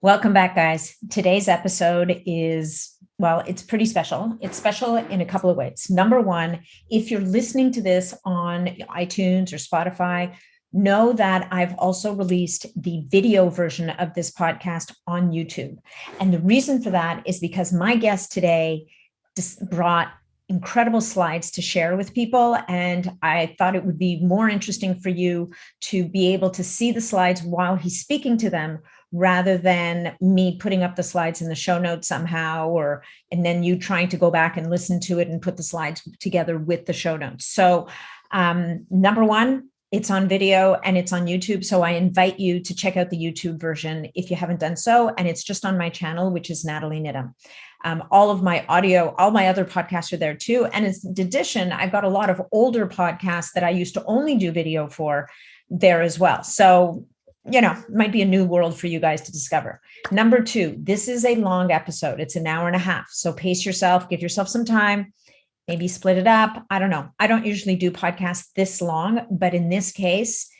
Welcome back, guys. Today's episode is, well, it's pretty special. It's special in a couple of ways. Number one, if you're listening to this on iTunes or Spotify, know that I've also released the video version of this podcast on YouTube. And the reason for that is because my guest today just brought incredible slides to share with people. And I thought it would be more interesting for you to be able to see the slides while he's speaking to them, rather than me putting up the slides in the show notes somehow, and then you trying to go back and listen to it and put the slides together with the show notes. So number one, it's on video and it's on YouTube. So I invite you to check out the YouTube version if you haven't done so. And it's just on my channel, which is Natalie Nidham. All of my audio, all my other podcasts are there too. And in addition, I've got a lot of older podcasts that I used to only do video for there as well. So it might be a new world for you guys to discover. Number two, this is a long episode. It's an hour and a half. So pace yourself, give yourself some time, maybe split it up. I don't know. I don't usually do podcasts this long, but in this case,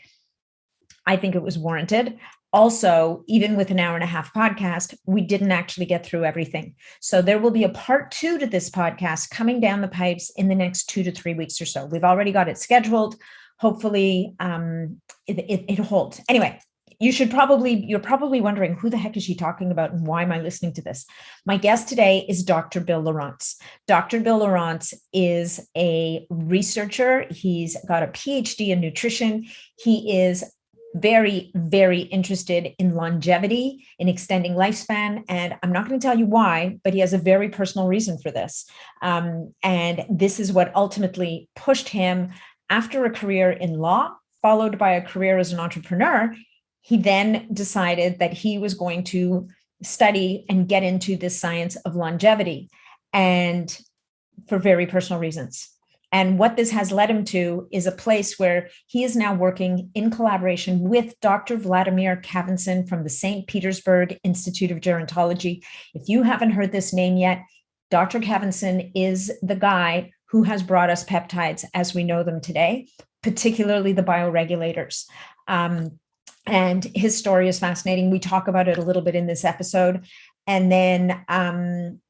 I think it was warranted. Also, even with an hour and a half podcast, we didn't actually get through everything. So there will be a part 2 to this podcast coming down the pipes in the next 2 to 3 weeks or so. We've already got it scheduled. Hopefully it holds. Anyway, you're probably wondering, who the heck is she talking about and why am I listening to this? My guest today is Dr. Bill Laurence. Dr. Bill Laurence is a researcher. He's got a PhD in nutrition. He is very, very interested in longevity, in extending lifespan. And I'm not going to tell you why, but he has a very personal reason for this. And this is what ultimately pushed him, after a career in law, followed by a career as an entrepreneur. He then decided that he was going to study and get into this science of longevity, and for very personal reasons. And what this has led him to is a place where he is now working in collaboration with Dr. Vladimir Kavinson from the St. Petersburg Institute of Gerontology. If you haven't heard this name yet, Dr. Kavinson is the guy who has brought us peptides as we know them today, particularly the bioregulators. And his story is fascinating. We talk about it a little bit in this episode. And then,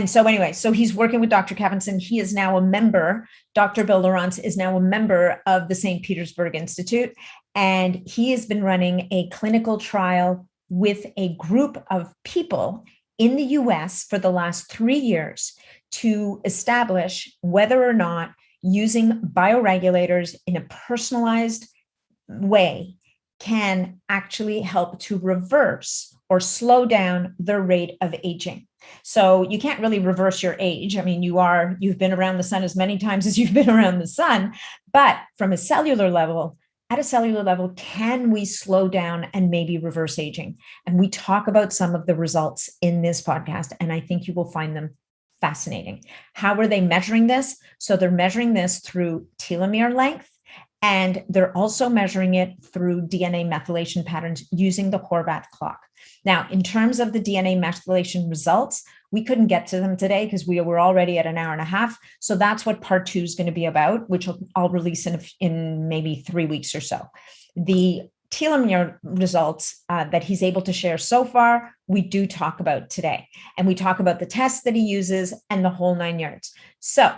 so he's working with Dr. Kavinson. He is now a member. Dr. Bill Laurence is now a member of the St. Petersburg Institute. And he has been running a clinical trial with a group of people in the US for the last 3 years to establish whether or not using bioregulators in a personalized way can actually help to reverse or slow down the rate of aging. So you can't really reverse your age. I mean, you've been around the sun as many times as you've been around the sun, but at a cellular level, can we slow down and maybe reverse aging? And we talk about some of the results in this podcast, and I think you will find them fascinating. How are they measuring this? So they're measuring this through telomere length, and they're also measuring it through DNA methylation patterns using the Horvath clock. Now, in terms of the DNA methylation results, we couldn't get to them today because we were already at an hour and a half. So that's what part 2 is going to be about, which I'll release in maybe 3 weeks or so. The telomere results that he's able to share so far, we do talk about today. And we talk about the tests that he uses and the whole 9 yards. So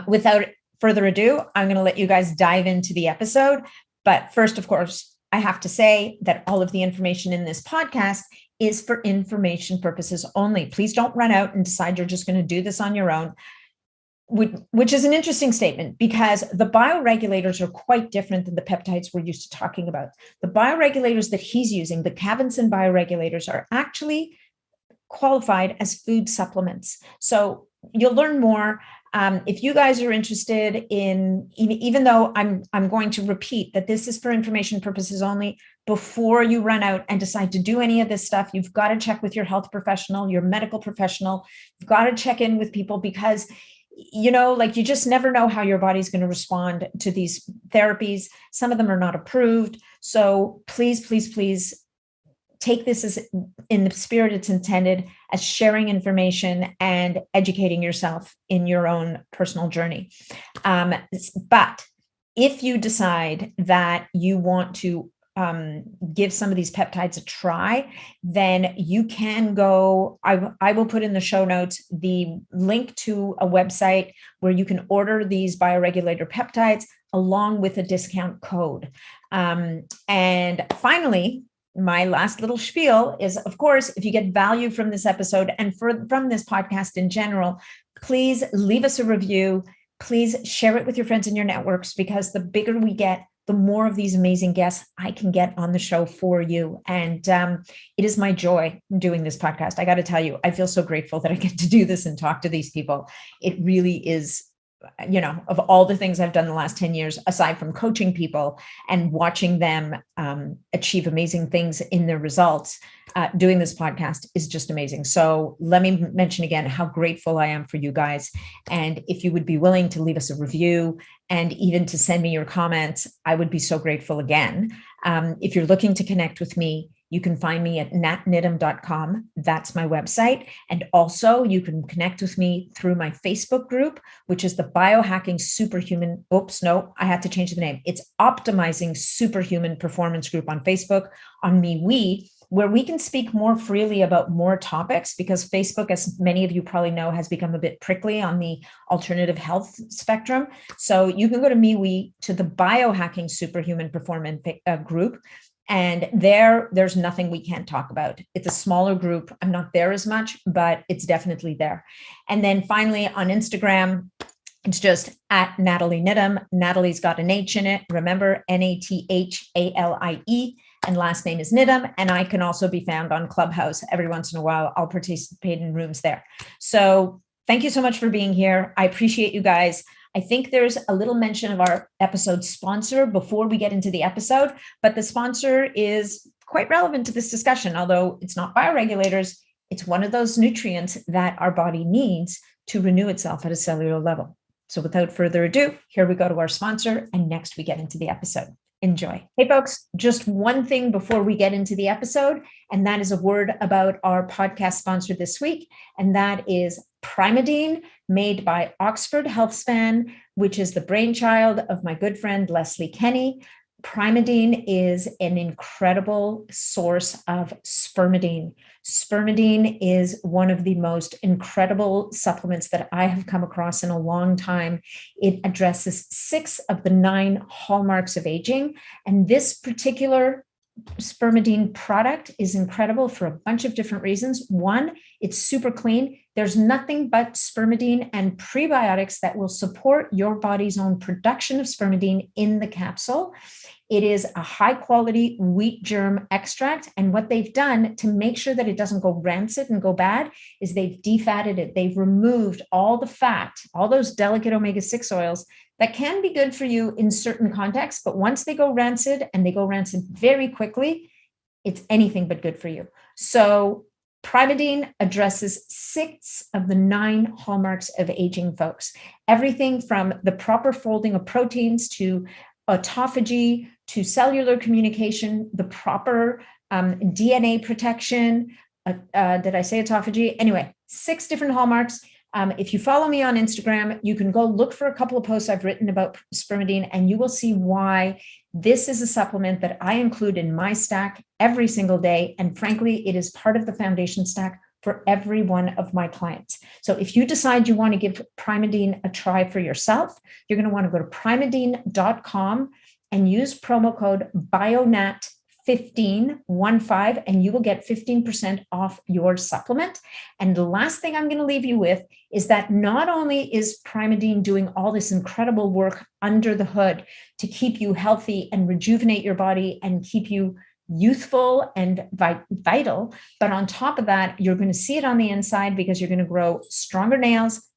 without further ado, I'm going to let you guys dive into the episode. But first, of course, I have to say that all of the information in this podcast is for information purposes only. Please don't run out and decide you're just going to do this on your own, which is an interesting statement because the bioregulators are quite different than the peptides we're used to talking about. The bioregulators that he's using, the Kavinson bioregulators, are actually qualified as food supplements. So you'll learn more. If you guys are interested in, even though I'm going to repeat that this is for information purposes only, before you run out and decide to do any of this stuff, you've got to check with your health professional, your medical professional. You've got to check in with people because, you just never know how your body's going to respond to these therapies. Some of them are not approved. So please, please, please take this as in the spirit it's intended, as sharing information and educating yourself in your own personal journey. But if you decide that you want to give some of these peptides a try, then you can go, I will put in the show notes the link to a website where you can order these bioregulator peptides along with a discount code. And finally, my last little spiel is, of course, if you get value from this episode and from this podcast in general, please leave us a review. Please share it with your friends in your networks, because the bigger we get, the more of these amazing guests I can get on the show for you. And it is my joy doing this podcast. I got to tell you, I feel so grateful that I get to do this and talk to these people. It really is, of all the things I've done the last 10 years, aside from coaching people and watching them achieve amazing things in their results, doing this podcast is just amazing. So let me mention again how grateful I am for you guys. And if you would be willing to leave us a review and even to send me your comments, I would be so grateful again. If you're looking to connect with me, you can find me at natnidham.com. That's my website. And also you can connect with me through my Facebook group, which is the Biohacking Superhuman. Oops, no, I had to change the name. It's Optimizing Superhuman Performance Group on Facebook, on MeWe, where we can speak more freely about more topics, because Facebook, as many of you probably know, has become a bit prickly on the alternative health spectrum. So you can go to MeWe, to the Biohacking Superhuman Performance group. And there's nothing we can't talk about. It's a smaller group. I'm not there as much, but it's definitely there. And then finally on Instagram, it's just at Natalie Nidham. Natalie's got an H in it. Remember, Nathalie, and last name is Nidham. And I can also be found on Clubhouse. Every once in a while, I'll participate in rooms there. So thank you so much for being here. I appreciate you guys. I think there's a little mention of our episode sponsor before we get into the episode, but the sponsor is quite relevant to this discussion. Although it's not bioregulators, it's one of those nutrients that our body needs to renew itself at a cellular level. So without further ado, here we go to our sponsor, and next we get into the episode. Enjoy. Hey folks, just one thing before we get into the episode, and that is a word about our podcast sponsor this week, and that is Primeadine, made by Oxford HealthSpan, which is the brainchild of my good friend Leslie Kenny. Primeadine is an incredible source of spermidine. Spermidine is one of the most incredible supplements that I have come across in a long time. It addresses 6 of the 9 hallmarks of aging. And this particular spermidine product is incredible for a bunch of different reasons. One, it's super clean. There's nothing but spermidine and prebiotics that will support your body's own production of spermidine in the capsule. It is a high quality wheat germ extract. And what they've done to make sure that it doesn't go rancid and go bad is they've defatted it. They've removed all the fat, all those delicate omega-6 oils that can be good for you in certain contexts. But once they go rancid, and they go rancid very quickly, it's anything but good for you. So Primeadine addresses 6 of the 9 hallmarks of aging, folks. Everything from the proper folding of proteins to autophagy to cellular communication, the proper DNA protection. Did I say autophagy? Anyway, 6 different hallmarks. If you follow me on Instagram, you can go look for a couple of posts I've written about spermidine, and you will see why this is a supplement that I include in my stack every single day. And frankly, it is part of the foundation stack for every one of my clients. So if you decide you want to give Primeadine a try for yourself, you're going to want to go to primeadine.com and use promo code BIONAT15, and you will get 15% off your supplement. And the last thing I'm going to leave you with is that not only is Primeadine doing all this incredible work under the hood to keep you healthy and rejuvenate your body and keep you youthful and vital, but on top of that, you're going to see it on the inside, because you're going to grow stronger nails,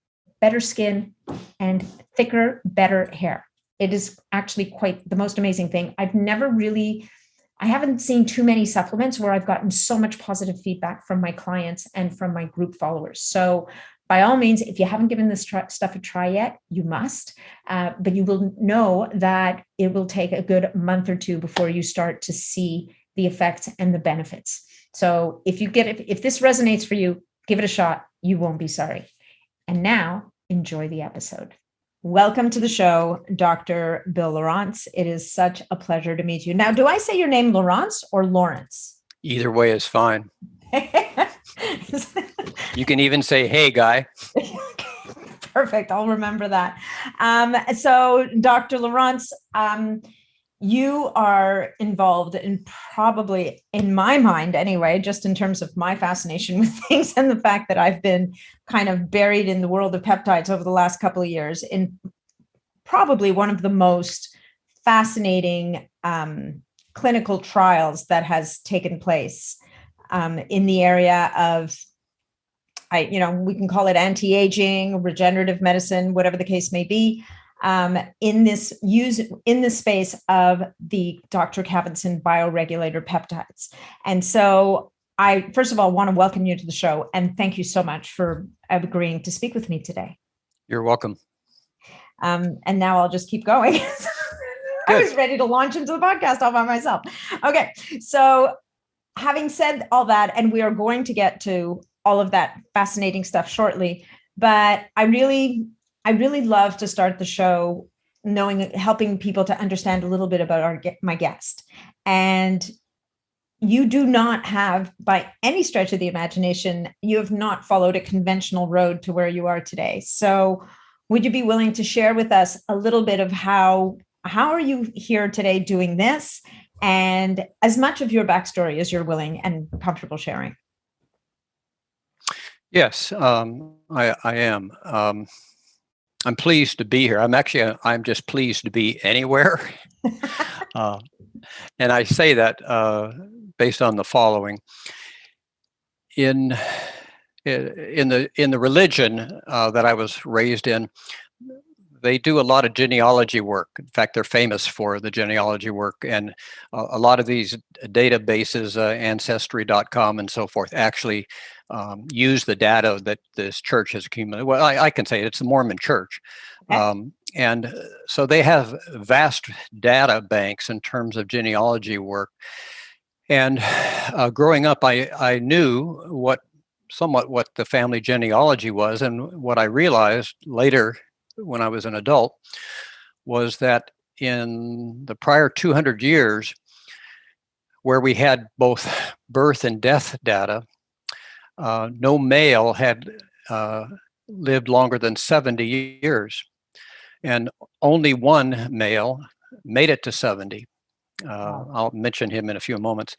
better skin, and thicker, better hair. It is actually quite the most amazing thing. I haven't seen too many supplements where I've gotten so much positive feedback from my clients and from my group followers. So by all means, if you haven't given this stuff a try yet, you must, but you will know that it will take a good month or 2 before you start to see the effects and the benefits. So if this resonates for you, give it a shot. You won't be sorry. And now enjoy the episode. Welcome to the show, Dr. Bill Lawrence. It is such a pleasure to meet you. Now, do I say your name Lawrence or Lawrence? Either way is fine. You can even say, "Hey, guy." Perfect. I'll remember that. So, Dr. Lawrence, you are involved in, probably in my mind anyway, just in terms of my fascination with things and the fact that I've been kind of buried in the world of peptides over the last couple of years, in probably one of the most fascinating clinical trials that has taken place in the area of, we can call it anti-aging, regenerative medicine, whatever the case may be, in this space of the Dr. Cavinson Bioregulator peptides. And so I, first of all, want to welcome you to the show and thank you so much for agreeing to speak with me today. You're welcome. And now I'll just keep going. I was ready to launch into the podcast all by myself. Okay. So having said all that, and we are going to get to all of that fascinating stuff shortly, but I really love to start the show helping people to understand a little bit about my guest. And you do not have, by any stretch of the imagination, you have not followed a conventional road to where you are today. So would you be willing to share with us a little bit of how are you here today doing this, and as much of your backstory as you're willing and comfortable sharing? Yes, I am. I'm pleased to be here. I'm just pleased to be anywhere. And I say that based on the following. In the religion that I was raised in, they do a lot of genealogy work. In fact, they're famous for the genealogy work, and a lot of these databases, Ancestry.com and so forth, actually use the data that this church has accumulated. Well, I can say it's the Mormon Church. Okay. And so they have vast data banks in terms of genealogy work. And growing up, I knew somewhat what the family genealogy was, and what I realized later when I was an adult was that in the prior 200 years, where we had both birth and death data, no male had lived longer than 70 years, and only one male made it to 70. I'll mention him in a few moments.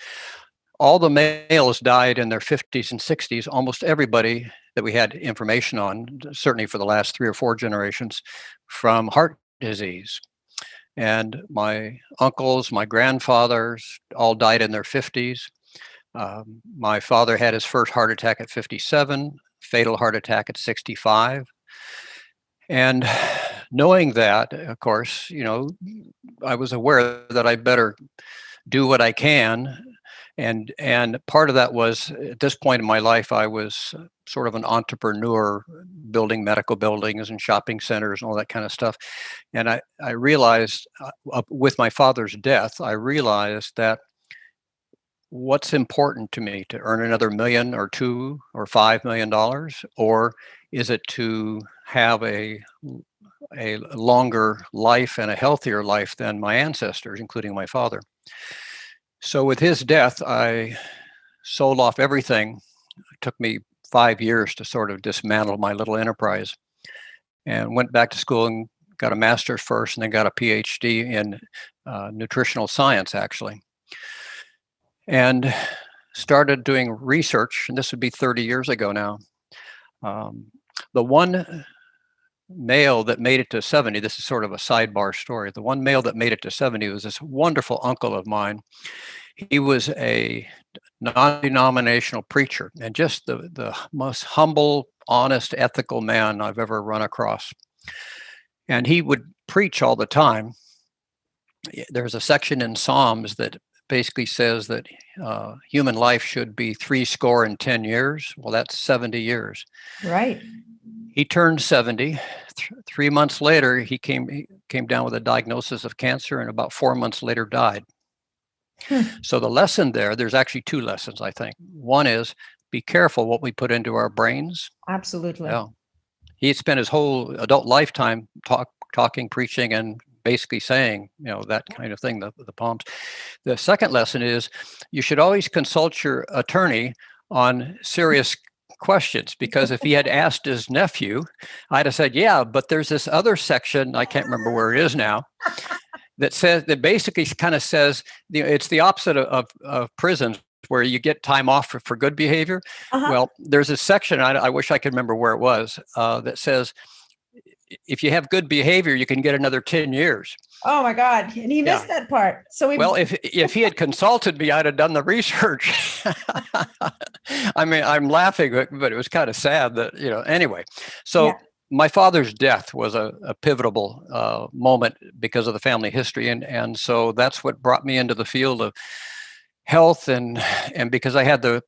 All the males died in their 50s and 60s, almost everybody that we had information on, certainly for the last 3 or 4 generations, from heart disease. And my uncles, my grandfathers all died in their 50s. My father had his first heart attack at 57, fatal heart attack at 65. And knowing that, of course, I was aware that I better do what I can. And part of that was, at this point in my life, I was sort of an entrepreneur, building medical buildings and shopping centers and all that kind of stuff. And I realized with my father's death, I realized that what's important to me, to earn another $1 million or $2 million or $5 million, or is it to have a longer life and a healthier life than my ancestors, including my father? So with his death, I sold off everything. It took me 5 years to sort of dismantle my little enterprise, and went back to school and got a master's first, and then got a PhD in nutritional science, actually. And started doing research, and this would be 30 years ago now. The one male that made it to 70, this is sort of a sidebar story. The one male that made it to 70 was this wonderful uncle of mine. He was a non-denominational preacher, and just the most humble, honest, ethical man I've ever run across. And he would preach all the time. There's a section in Psalms that basically says that human life should be 70 years. Well, that's 70 years. Right. He turned 70. 3 months later, he came down with a diagnosis of cancer, and about 4 months later died. So the lesson there's actually 2 lessons, I think. One is, be careful what we put into our brains. Absolutely. Yeah. He had spent his whole adult lifetime talking, preaching, and basically saying, that kind of thing, the palms. The second lesson is you should always consult your attorney on serious questions, because if he had asked his nephew, I'd have said, yeah, but there's this other section, I can't remember where it is now, that basically kind of says, it's the opposite of prisons, where you get time off for good behavior. Well, there's a section, I wish I could remember where it was, that says if you have good behavior, you can get another 10 years. Oh my God. And he missed that part. So if he had consulted me, I'd have done the research. I mean, I'm laughing, but it was kind of sad that, anyway. So my father's death was a pivotal moment because of the family history. And so that's what brought me into the field of health. And because I had the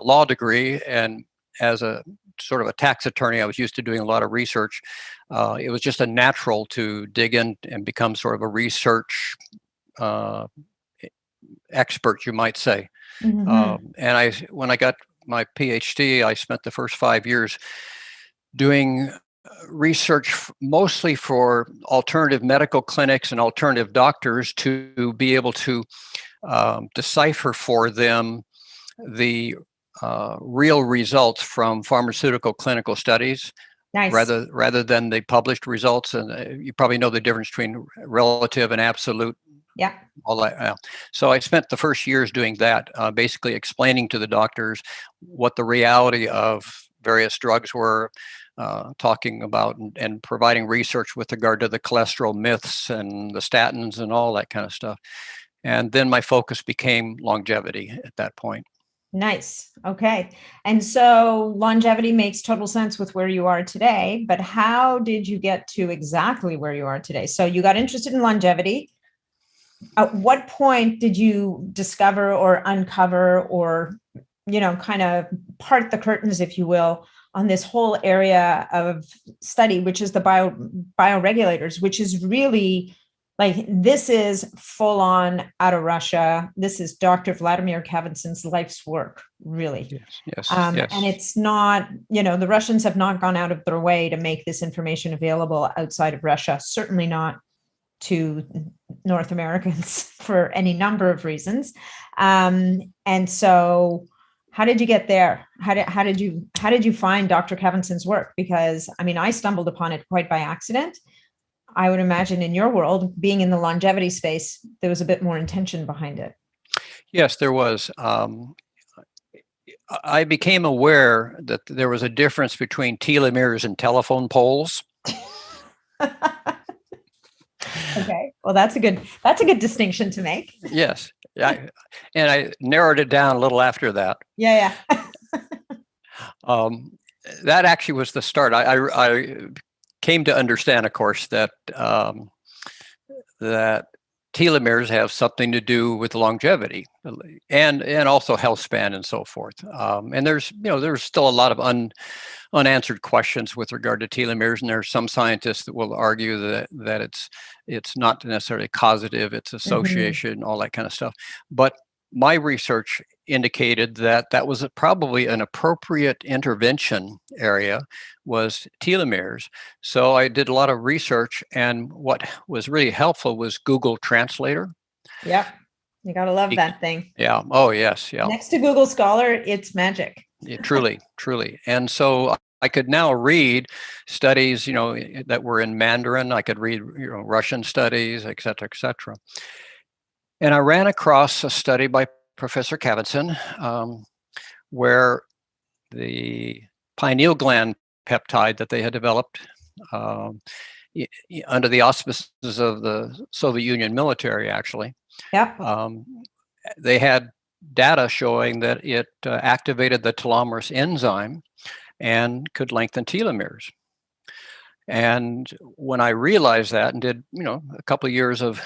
law degree, and as a sort of a tax attorney, I was used to doing a lot of research. It was just a natural to dig in and become sort of a research expert, you might say. And when I got my PhD, I spent the first 5 years doing research mostly for alternative medical clinics and alternative doctors to be able to decipher for them the real results from pharmaceutical clinical studies. Nice. rather than the published results. And you probably know the difference between relative and absolute. Yeah. All that. So I spent the first years doing that, basically explaining to the doctors what the reality of various drugs were, talking about and providing research with regard to the cholesterol myths and the statins and all that kind of stuff. And then my focus became longevity at that point. Nice. Okay. And so longevity makes total sense with where you are today, but how did you get to exactly where you are today? So you got interested in longevity. At what point did you discover or uncover or, kind of part the curtains, if you will, on this whole area of study, which is the bioregulators, which is really like, this is full on out of Russia. This is Dr. Vladimir Kavinson's life's work, really. Yes. And it's not, the Russians have not gone out of their way to make this information available outside of Russia, certainly not to North Americans for any number of reasons. And so how did you get there? How did you find Dr. Kavinson's work? Because I stumbled upon it quite by accident. I would imagine in your world, being in the longevity space, there was a bit more intention behind it. Yes, there was. I became aware that there was a difference between telomeres and telephone poles. Okay, well, that's a good distinction to make. Yes, and I narrowed it down a little after that. Yeah. That actually was the start. I came to understand, of course, that that telomeres have something to do with longevity and also health span and so forth. And there's still a lot of unanswered questions with regard to telomeres, and there's some scientists that will argue that it's not necessarily causative, it's association, all that kind of stuff. But my research indicated that was probably an appropriate intervention area, was telomeres. So I did a lot of research, and what was really helpful was Google Translator. Yeah, you gotta love that thing. Yeah. Oh yes. Yeah. Next to Google Scholar, it's magic. Yeah, truly. And so I could now read studies, that were in Mandarin. I could read, Russian studies, et cetera, et cetera. And I ran across a study by Professor Kavinson, where the pineal gland peptide that they had developed under the auspices of the Soviet Union military, actually. Yeah. They had data showing that it activated the telomerase enzyme and could lengthen telomeres. And when I realized that and did, a couple of years of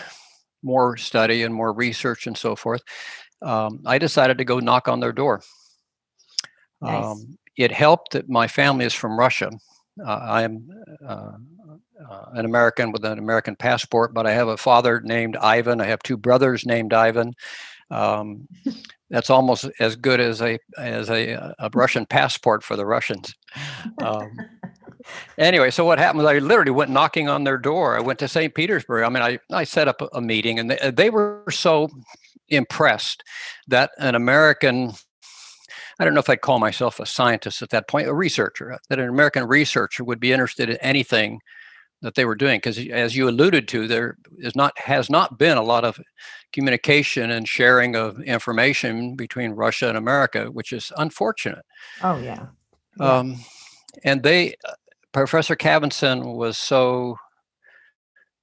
more study and more research and so forth, I decided to go knock on their door. Nice. It helped that my family is from Russia. I am an American with an American passport, but I have a father named Ivan. I have two brothers named Ivan. That's almost as good as a Russian passport for the Russians. Anyway, so what happened was I literally went knocking on their door. I went to St. Petersburg. I mean, I set up a meeting, and they were so impressed that an American, I don't know if I'd call myself a scientist at that point, a researcher, that an American researcher would be interested in anything that they were doing. Because as you alluded to, there has not been a lot of communication and sharing of information between Russia and America, which is unfortunate. Oh, yeah. Yeah. And Professor Cavinson was so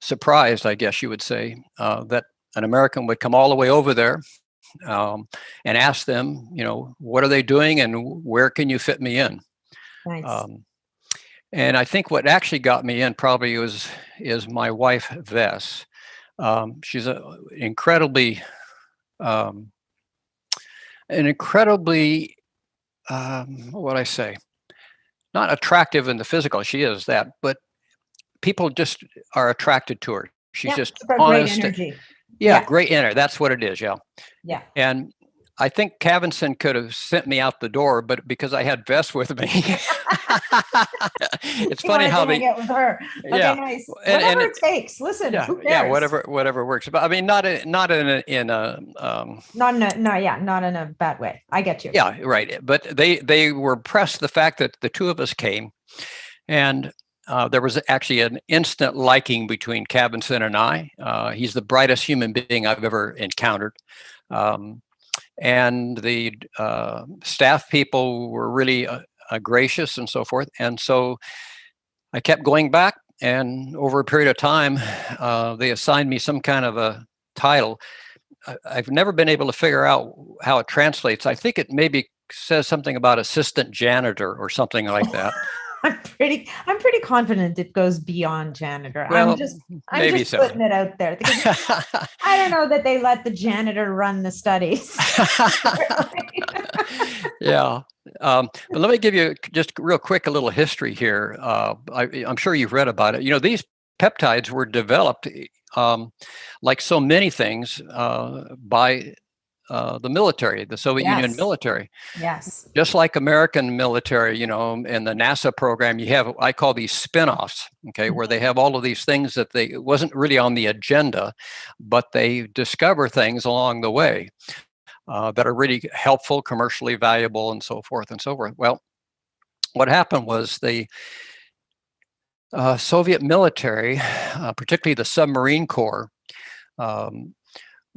surprised, I guess you would say, that an American would come all the way over there and ask them, what are they doing and where can you fit me in? Nice. And I think what actually got me in probably is my wife, Vess. She's an incredibly, what would I say? Not attractive in the physical, she is that, but people just are attracted to her. She's just honest. Great energy. Yeah, great energy. That's what it is. Yeah. Yeah. And I think Cavinson could have sent me out the door, but because I had Vess with me, it's funny how they get with her. Okay, yeah, nice. Whatever it takes. Listen, yeah, who cares? yeah, whatever works. But I mean, not in a not in a bad way. I get you. Yeah, right. But they were impressed the fact that the two of us came, and there was actually an instant liking between Cavinson and I. He's the brightest human being I've ever encountered. And the staff people were really gracious and so forth. And so I kept going back, and over a period of time, they assigned me some kind of a title. I've never been able to figure out how it translates. I think it maybe says something about assistant janitor or something like that. I'm pretty confident it goes beyond janitor. Well, I'm just putting it out there. I don't know that they let the janitor run the studies. Yeah. But let me give you just real quick a little history here. I'm sure you've read about it. These peptides were developed like so many things by the military, the Soviet Union military. Yes. Just like American military, in the NASA program, you have, I call these spin-offs, okay, where they have all of these things that it wasn't really on the agenda, but they discover things along the way that are really helpful, commercially valuable, and so forth and so forth. Well, what happened was the Soviet military, particularly the submarine corps,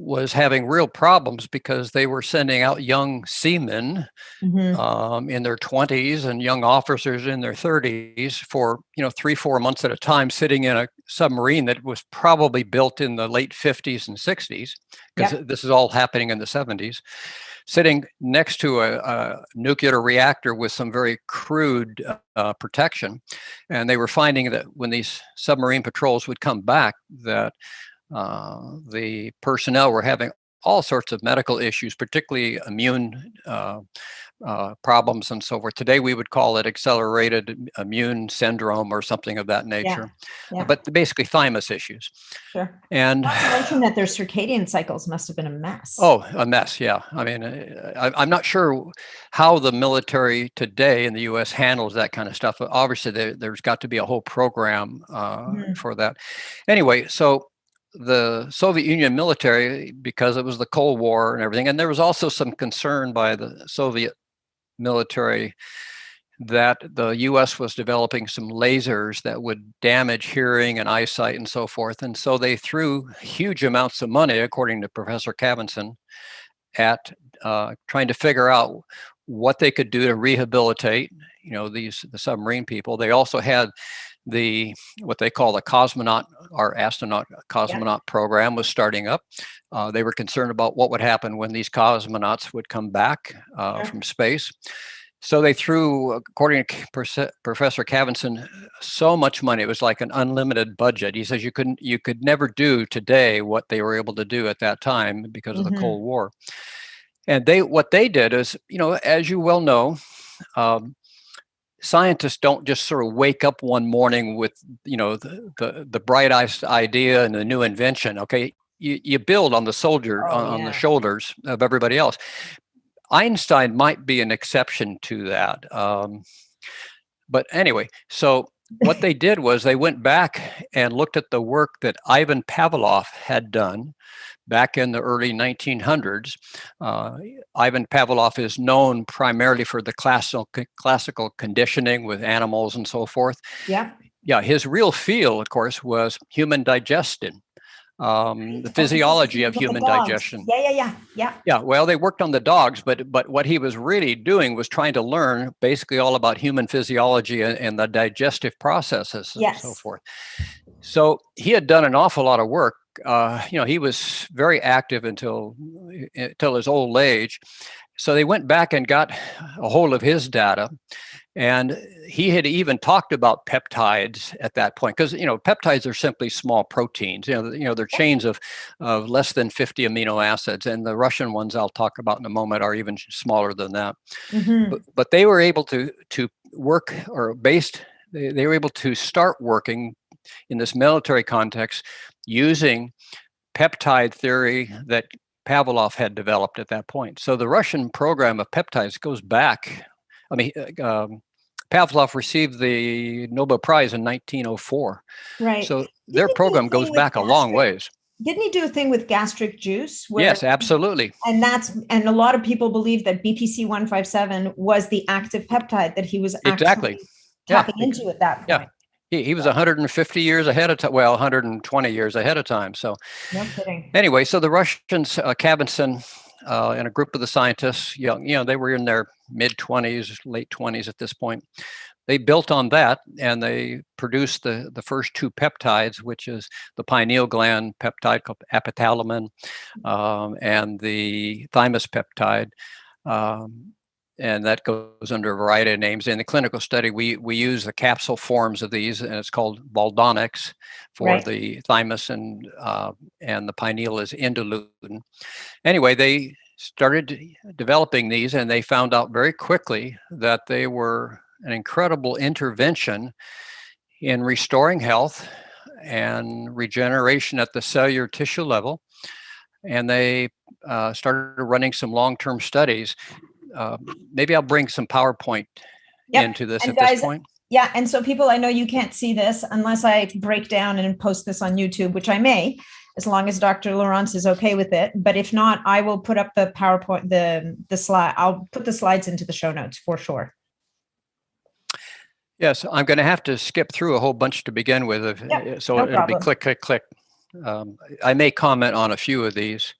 was having real problems because they were sending out young seamen in their 20s and young officers in their 30s for 3-4 months at a time, sitting in a submarine that was probably built in the late 50s and 60s, because this is all happening in the 70s, sitting next to a nuclear reactor with some very crude protection. And they were finding that when these submarine patrols would come back, that the personnel were having all sorts of medical issues, particularly immune problems and so forth. Today, we would call it accelerated immune syndrome or something of that nature. But basically thymus issues. Sure. And not to mention that their circadian cycles must have been a mess. Oh, a mess, yeah. I mean, I'm not sure how the military today in the U.S. handles that kind of stuff. But obviously, there's got to be a whole program for that. Anyway, so the Soviet Union military, because it was the Cold War and everything, and there was also some concern by the Soviet military that the U.S. was developing some lasers that would damage hearing and eyesight and so forth. And so they threw huge amounts of money, according to Professor Cavinson, at trying to figure out what they could do to rehabilitate, the submarine people. They also had what they call the cosmonaut or astronaut cosmonaut program was starting up. They were concerned about what would happen when these cosmonauts would come back from space. So they threw, according to Professor Cavinson, so much money. It was like an unlimited budget. He says you could never do today what they were able to do at that time because of the Cold War. And what they did is, as you well know, scientists don't just sort of wake up one morning with, the bright-eyed idea and the new invention. Okay, you build on the on the shoulders of everybody else. Einstein might be an exception to that. But anyway, so what they did was they went back and looked at the work that Ivan Pavlov had done back in the early 1900s. Ivan Pavlov is known primarily for the classical conditioning with animals and so forth. Yeah. Yeah, his real field, of course, was human digestion, the physiology of human digestion. Yeah. Well, they worked on the dogs, but what he was really doing was trying to learn basically all about human physiology and the digestive processes and so forth. So he had done an awful lot of work. He was very active until his old age. So they went back and got a hold of his data. And he had even talked about peptides at that point, because peptides are simply small proteins. They're chains of less than 50 amino acids, and the Russian ones I'll talk about in a moment are even smaller than that. Mm-hmm. But they were able to work, or they were able to start working in this military context using peptide theory that Pavlov had developed at that point. So the Russian program of peptides goes back. Pavlov received the Nobel Prize in 1904. Right. So their program goes back a long ways. Didn't he do a thing with gastric juice? Yes, absolutely. And a lot of people believe that BPC 157 was the active peptide that he was actually tapping into at that point. Yeah. He was 150 years ahead of time. Well, 120 years ahead of time. So, no kidding. Anyway, so the Russians, Kabat-Zinn, and a group of the scientists, they were in their mid-20s, late 20s at this point. They built on that, and they produced the first two peptides, which is the pineal gland peptide called apitalamin, and the thymus peptide. And that goes under a variety of names. In the clinical study, we use the capsule forms of these, and it's called Baldonics for the thymus, and the pineal is Indolutin. Anyway, they started developing these, and they found out very quickly that they were an incredible intervention in restoring health and regeneration at the cellular tissue level. And they started running some long-term studies. Maybe I'll bring some PowerPoint into this at this point. Yeah, and so people, I know you can't see this unless I break down and post this on YouTube, which I may, as long as Dr. Laurence is okay with it. But if not, I will put up the PowerPoint, the slide. I'll put the slides into the show notes for sure. Yes, I'm going to have to skip through a whole bunch to begin with, so it'll be click, click, click. I may comment on a few of these.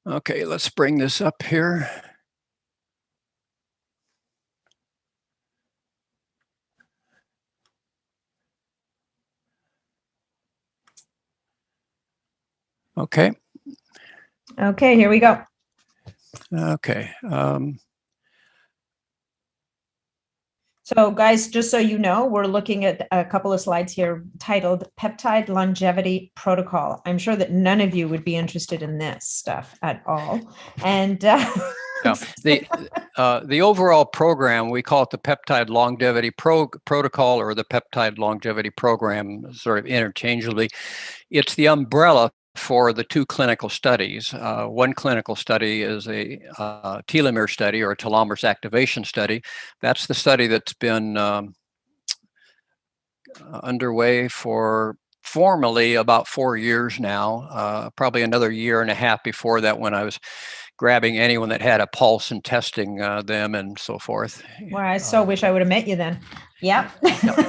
Okay, let's bring this up here. Okay. Okay, here we go. Okay. So guys, just so you know, we're looking at a couple of slides here titled Peptide Longevity Protocol. I'm sure that none of you would be interested in this stuff at all. And the overall program, we call it the Peptide Longevity Protocol, or the Peptide Longevity Program, sort of interchangeably. It's the umbrella for the two clinical studies. One clinical study is a telomere study, or a telomerase activation study. That's the study that's been underway for formally about 4 years now, probably another year and a half before that, when I was grabbing anyone that had a pulse and testing them and so forth. Well, I so wish I would have met you then. Yeah.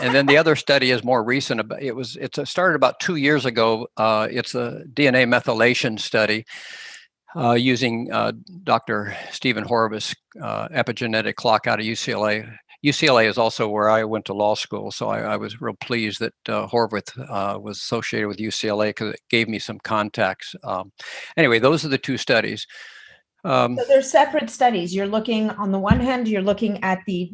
And then the other study is more recent. It started about 2 years ago. It's a DNA methylation study using Dr. Stephen Horvith's epigenetic clock out of UCLA. UCLA is also where I went to law school, so I was real pleased that Horvith was associated with UCLA, because it gave me some contacts. Anyway, those are the two studies. So they're separate studies. You're looking, on the one hand, you're looking at the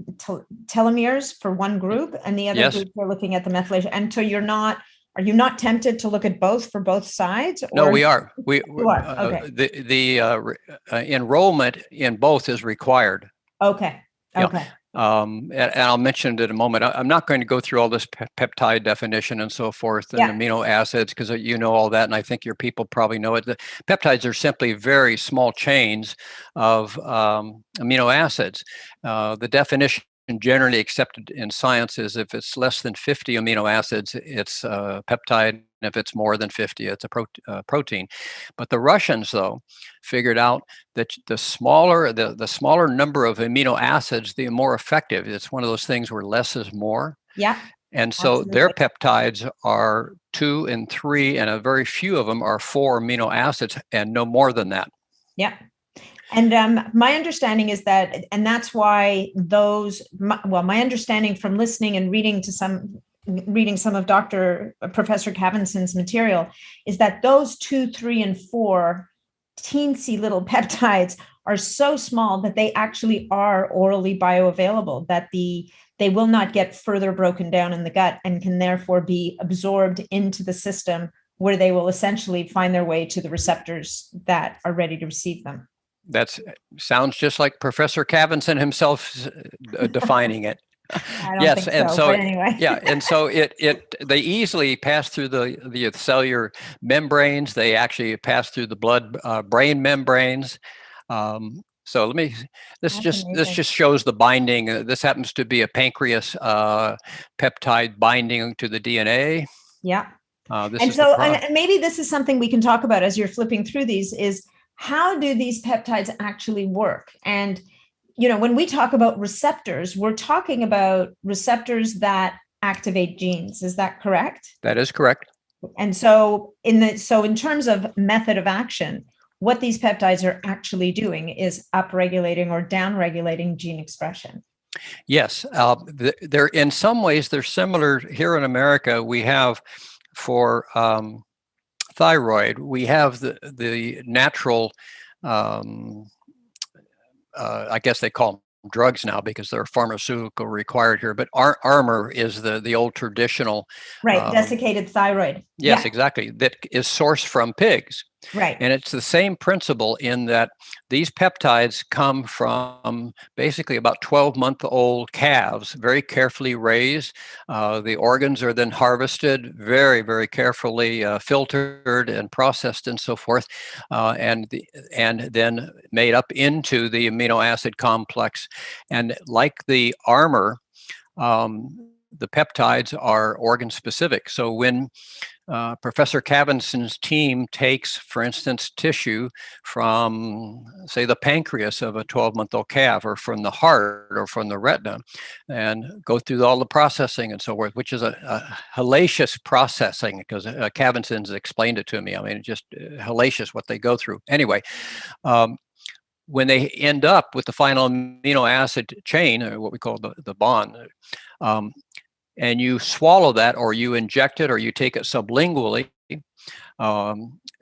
telomeres for one group, and the other group you're looking at the methylation. And so are you not tempted to look at both for both sides? No, we are. We are. Okay. The enrollment in both is required. Okay. Okay. And I'll mention it in a moment. I'm not going to go through all this peptide definition and so forth, and amino acids, because you know all that, and I think your people probably know it. The peptides are simply very small chains of amino acids. The definition generally accepted in science is if it's less than 50 amino acids, it's a peptide. If it's more than 50, it's a protein. But the Russians, though, figured out that the smaller number of amino acids, the more effective. It's one of those things where less is more. Yeah. And so their peptides are 2 and 3, and a very few of them are 4 amino acids, and no more than that. Yeah. And my understanding is that, and that's why my understanding from listening and reading some of Professor Cavinson's material is that those 2, 3, and 4 teensy little peptides are so small that they actually are orally bioavailable, that they will not get further broken down in the gut and can therefore be absorbed into the system, where they will essentially find their way to the receptors that are ready to receive them. That sounds just like Professor Cavinson himself defining it. I don't think so, but anyway. Yeah, and so they easily pass through the cellular membranes. They actually pass through the blood-brain membranes. So this just shows the binding. This happens to be a pancreas peptide binding to the DNA. Yeah. And maybe this is something we can talk about as you're flipping through these, is how do these peptides actually work? And, when we talk about receptors, we're talking about receptors that activate genes. Is that correct? That is correct. And so in terms of method of action, what these peptides are actually doing is upregulating or downregulating gene expression. Yes. They're in some ways, they're similar. Here in America, we have for thyroid, we have the natural, I guess they call them drugs now because they're pharmaceutical required here, but Armour is the old traditional. Right, desiccated thyroid. Yes, yeah. Exactly. That is sourced from pigs. Right. And it's the same principle in that these peptides come from basically about 12-month-old calves, very carefully raised. The organs are then harvested, very, very carefully filtered and processed and so forth, and then made up into the amino acid complex. And like the Armour, the peptides are organ specific. So when Professor Cavinson's team takes, for instance, tissue from, say, the pancreas of a 12-month-old calf, or from the heart, or from the retina, and go through all the processing and so forth, which is a hellacious processing, because Cavinson's explained it to me. I mean, it's just hellacious what they go through. Anyway, when they end up with the final amino acid chain, or what we call the bond, and you swallow that, or you inject it, or you take it sublingually,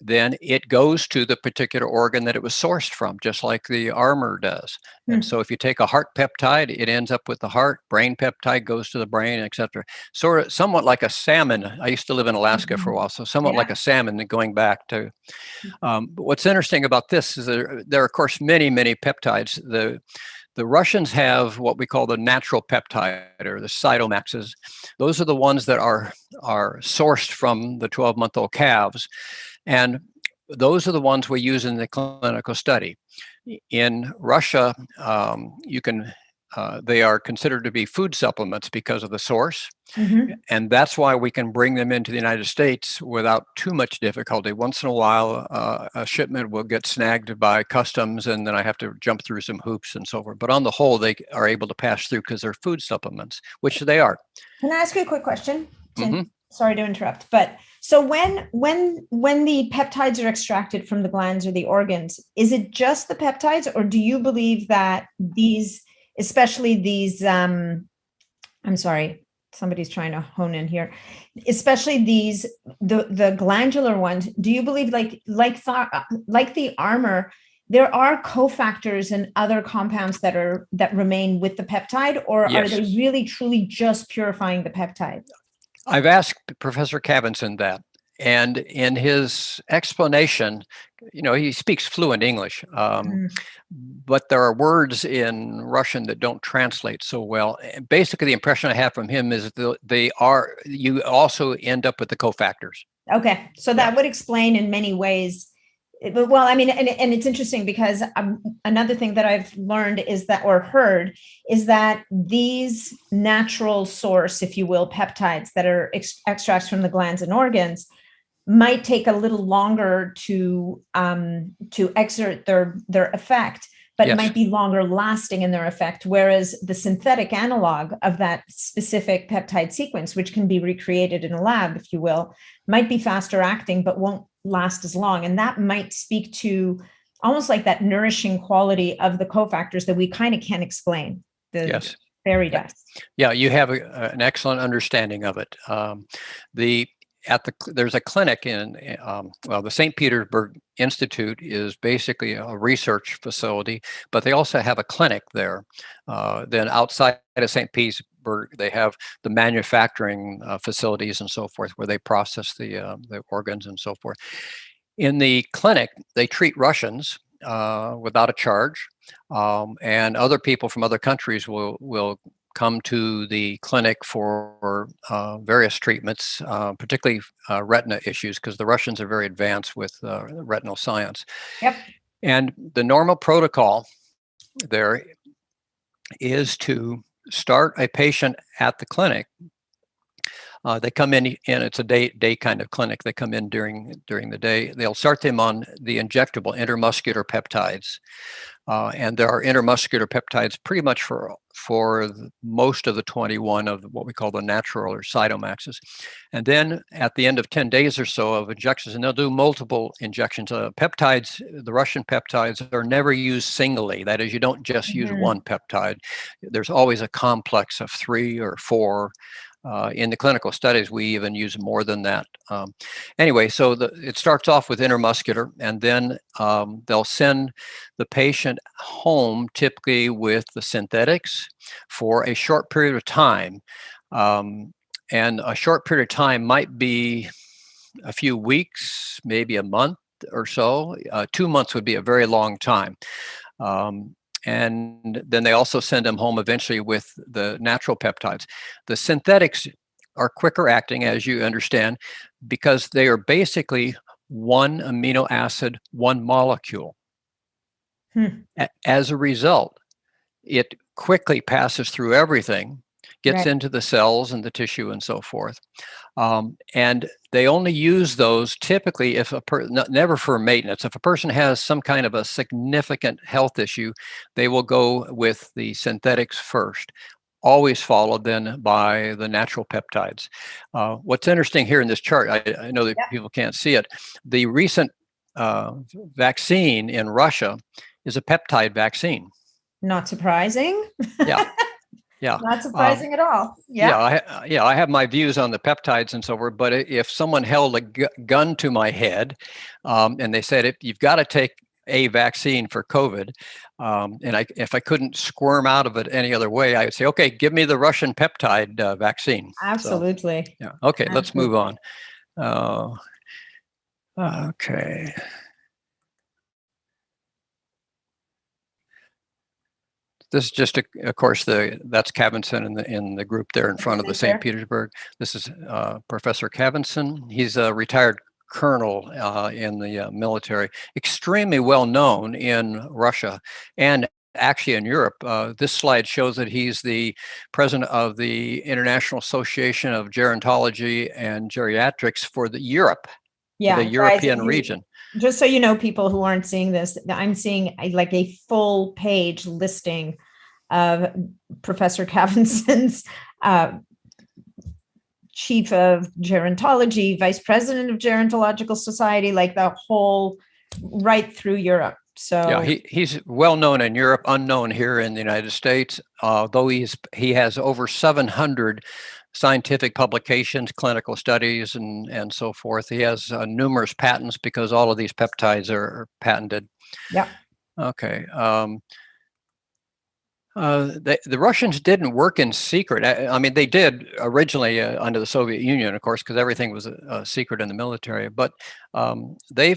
then it goes to the particular organ that it was sourced from, just like the Armour does. And so if you take a heart peptide, it ends up with the heart. Brain peptide goes to the brain, etc. Somewhat like a salmon. I used to live in Alaska for a while, so somewhat like a salmon, going back to. But what's interesting about this is there are, of course, many, many peptides. The Russians have what we call the natural peptide, or the cytomaxes. Those are the ones that are sourced from the 12-month-old calves. And those are the ones we use in the clinical study. In Russia, they are considered to be food supplements because of the source. And that's why we can bring them into the United States without too much difficulty. Once in a while, a shipment will get snagged by customs, and then I have to jump through some hoops and so forth. But on the whole, they are able to pass through because they're food supplements, which they are. Can I ask you a quick question? Sorry to interrupt, but so when the peptides are extracted from the glands or the organs, is it just the peptides, or do you believe that these, especially these, I'm sorry, somebody's trying to hone in here, especially these, the glandular ones, do you believe like the Armour, there are cofactors and other compounds that remain with the peptide, or are they really truly just purifying the peptide? I've asked Professor Cavinson that, and in his explanation, he speaks fluent English, but there are words in Russian that don't translate so well. Basically, the impression I have from him is you also end up with the cofactors. Okay, so that would explain in many ways Well, I mean, and it's interesting because another thing that I've learned is that, or heard, is that these natural source, if you will, peptides that are extracts from the glands and organs might take a little longer to exert their effect, but Yes. might be longer lasting in their effect. Whereas the synthetic analog of that specific peptide sequence, which can be recreated in a lab, if you will, might be faster acting, but won't last as long. And that might speak to almost like that nourishing quality of the cofactors that we kind of can't explain. Yes. Fairy dust. Yeah, you have an excellent understanding of it. There's a clinic in the St. Petersburg Institute is basically a research facility, but they also have a clinic there. Then outside of St. Petersburg, they have the manufacturing facilities and so forth, where they process the organs and so forth. In the clinic, they treat Russians without a charge, and other people from other countries will come to the clinic for various treatments, particularly retina issues, because the Russians are very advanced with retinal science. Yep. And the normal protocol there is to start a patient at the clinic. They come in, and it's a day kind of clinic. They come in during the day. They'll start them on the injectable intermuscular peptides. And there are intermuscular peptides pretty much for most of the 21 of what we call the natural or cytomaxes. And then at the end of 10 days or so of injections, and they'll do multiple injections. Peptides, the Russian peptides, are never used singly. That is, you don't just use one peptide. There's always a complex of 3 or 4. In the clinical studies, we even use more than that. Anyway, so it starts off with intermuscular, and then they'll send the patient home, typically with the synthetics, for a short period of time. And a short period of time might be a few weeks, maybe a month or so. 2 months would be a very long time. And then they also send them home eventually with the natural peptides. The synthetics are quicker acting, as you understand, because they are basically one amino acid, one molecule. As a result, it quickly passes through everything, gets into the cells and the tissue and so forth. And they only use those typically if never for maintenance. If a person has some kind of a significant health issue, they will go with the synthetics first, always followed then by the natural peptides. What's interesting here in this chart, I know that people can't see it, the recent vaccine in Russia is a peptide vaccine. Not surprising. Yeah. Yeah. Not surprising at all. I have my views on the peptides and so forth, but if someone held a gun to my head and they said, you've got to take a vaccine for COVID, and if I couldn't squirm out of it any other way, I would say, okay, give me the Russian peptide vaccine. Absolutely. So, yeah. Okay, let's move on. Okay. This is just, of course, that's Cavinson in the group there in front of the St. Petersburg. This is Professor Cavinson. He's a retired colonel in the military, extremely well known in Russia and actually in Europe. This slide shows that he's the president of the International Association of Gerontology and Geriatrics for the Europe, the European region. Just so you know, people who aren't seeing this, I'm seeing like a full page listing of Professor Cavinson's chief of gerontology, vice president of Gerontological Society, like the whole right through Europe. So yeah, he's well known in Europe, unknown here in the United States. Though he has over 700 scientific publications, clinical studies, and so forth. He has numerous patents because all of these peptides are patented. Yeah. Okay. The Russians didn't work in secret. I mean, they did originally under the Soviet Union, of course, because everything was a secret in the military. But they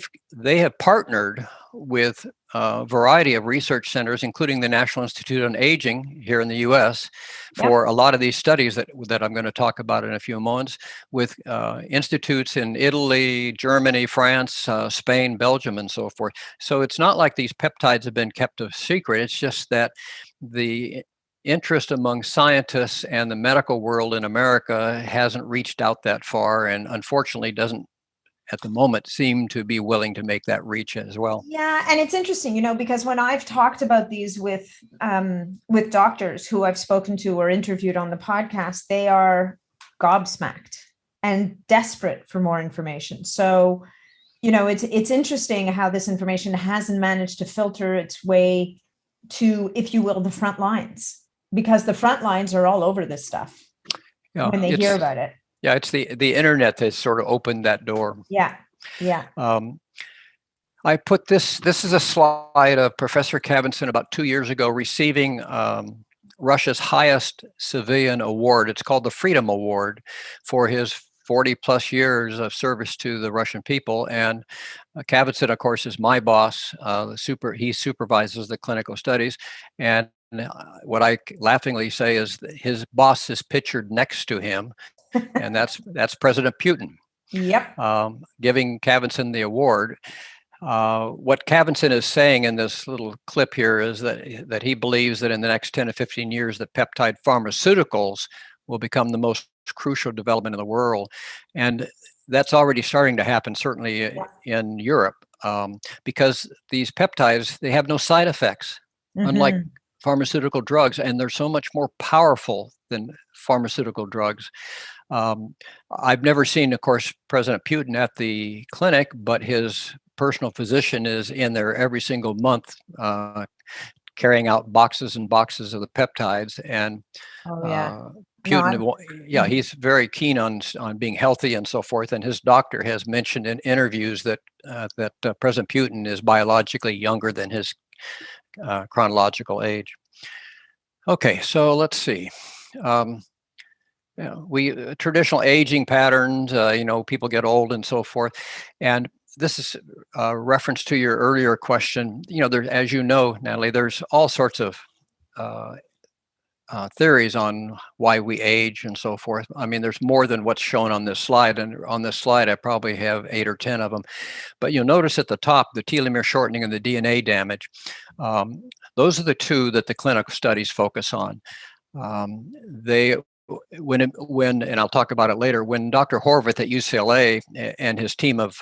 have partnered with variety of research centers, including the National Institute on Aging here in the U.S., for a lot of these studies that I'm going to talk about in a few moments, with institutes in Italy, Germany, France, Spain, Belgium, and so forth. So it's not like these peptides have been kept a secret. It's just that the interest among scientists and the medical world in America hasn't reached out that far, and unfortunately doesn't at the moment seem to be willing to make that reach as well. Yeah, and it's interesting, because when I've talked about these with doctors who I've spoken to or interviewed on the podcast, they are gobsmacked and desperate for more information. So, it's interesting how this information hasn't managed to filter its way to, if you will, the front lines, because the front lines are all over this stuff when they hear about it. Yeah, it's the internet that's sort of opened that door. Yeah. I put this is a slide of Professor Kabat-Zinn about 2 years ago receiving Russia's highest civilian award. It's called the Freedom Award for his 40 plus years of service to the Russian people. And Kabat-Zinn, of course, is my boss. He supervises the clinical studies. And what I laughingly say is that his boss is pictured next to him, and that's President Putin. Yep. Giving Kabat-Zinn the award. What Kabat-Zinn is saying in this little clip here is that he believes that in the next 10 to 15 years, that peptide pharmaceuticals will become the most crucial development in the world. And that's already starting to happen, certainly in Europe, because these peptides, they have no side effects, unlike pharmaceutical drugs, and they're so much more powerful than pharmaceutical drugs. I've never seen, of course, President Putin at the clinic, but his personal physician is in there every single month, carrying out boxes and boxes of the peptides. And Putin, he's very keen on being healthy and so forth. And his doctor has mentioned in interviews that President Putin is biologically younger than his chronological age. Okay, so let's see. Traditional aging patterns, people get old and so forth. And this is a reference to your earlier question. There, as you know, Natalie, there's all sorts of theories on why we age and so forth. I mean, there's more than what's shown on this slide. And on this slide, I probably have 8 or 10 of them. But you'll notice at the top, the telomere shortening and the DNA damage. Those are the two that the clinical studies focus on. And I'll talk about it later, when Dr. Horvath at UCLA and his team of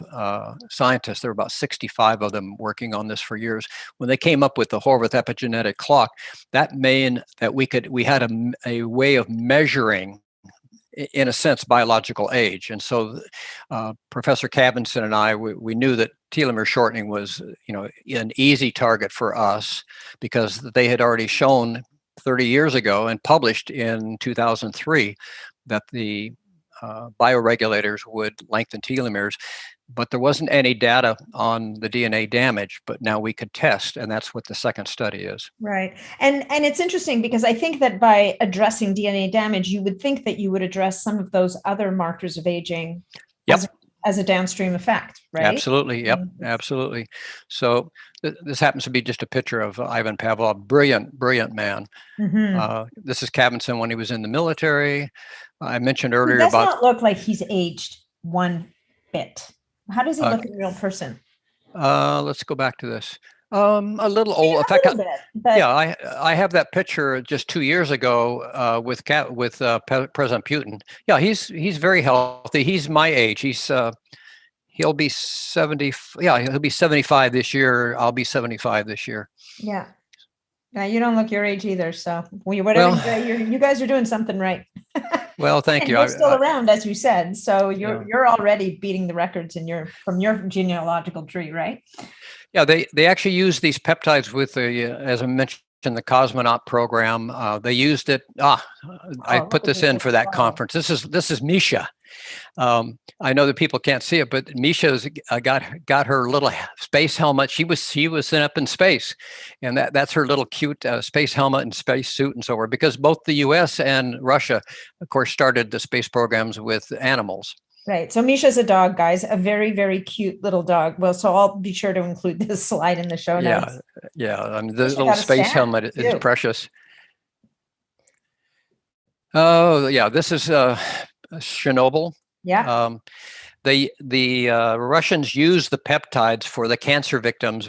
scientists, there were about 65 of them working on this for years, when they came up with the Horvath epigenetic clock, that meant that we had a way of measuring, in a sense, biological age. And so Professor Kabat-Zinn and I, we knew that telomere shortening was, an easy target for us, because they had already shown 30 years ago and published in 2003 that the bioregulators would lengthen telomeres, but there wasn't any data on the DNA damage. But now we could test, and that's what the second study is. Right. And it's interesting, because I think that by addressing DNA damage, you would think that you would address some of those other markers of aging as a downstream effect, right? Absolutely. Yep. Absolutely. So this happens to be just a picture of Ivan Pavlov, brilliant man. This is Kabat-Zinn when he was in the military. I mentioned earlier He does not look like he's aged one bit. How does he look in real person? Let's go back to this. A little old. In fact, I have that picture just 2 years ago with President Putin. Yeah, he's very healthy. He's my age. He'll be 70. Yeah, he'll be 75 this year. I'll be 75 this year. Yeah. Now you don't look your age either. So you guys are doing something right. Well, thank you. You're still around, as you said. So you're already beating the records from your genealogical tree, right? Yeah, they actually use these peptides with as I mentioned, the cosmonaut program. They used it. I put this in for that conference. This is Misha. I know that people can't see it, but Misha's got her little space helmet. She was up in space, and that's her little cute space helmet and space suit and so forth. Because both the U.S. and Russia, of course, started the space programs with animals. Right. So Misha's a dog, guys, a very, very cute little dog. Well, so I'll be sure to include this slide in the show Yeah, notes. yeah. I mean, the Misha little got a space stamp helmet is too. precious. Oh, yeah. This is Chernobyl. Yeah. The Russians used the peptides for the cancer victims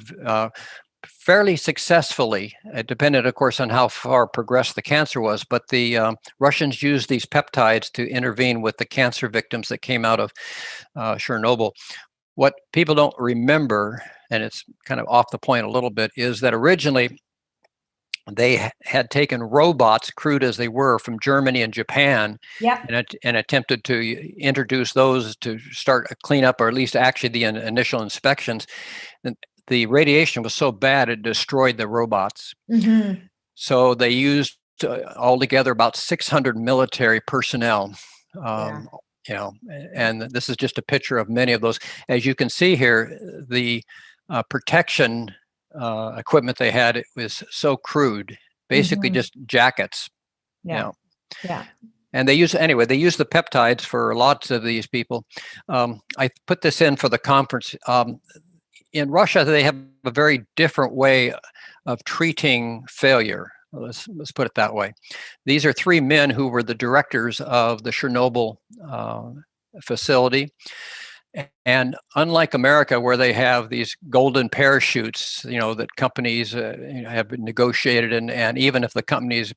fairly successfully. It depended, of course, on how far progressed the cancer was, but the Russians used these peptides to intervene with the cancer victims that came out of Chernobyl. What people don't remember, and it's kind of off the point a little bit, is that originally they had taken robots, crude as they were, from Germany and Japan, Yep. and attempted to introduce those to start a cleanup, or at least actually the initial inspections. And the radiation was so bad it destroyed the robots. Mm-hmm. So they used altogether about 600 military personnel. Yeah. You know, and this is just a picture of many of those. As you can see here, the protection equipment they had, it was so crude, basically Mm-hmm. just jackets. You Yeah. know, Yeah. and they use the peptides for lots of these people. I put this in for the conference. In Russia, they have a very different way of treating failure. Let's put it that way. These are three men who were the directors of the Chernobyl facility. And unlike America, where they have these golden parachutes, that companies have been negotiated, and even if the company's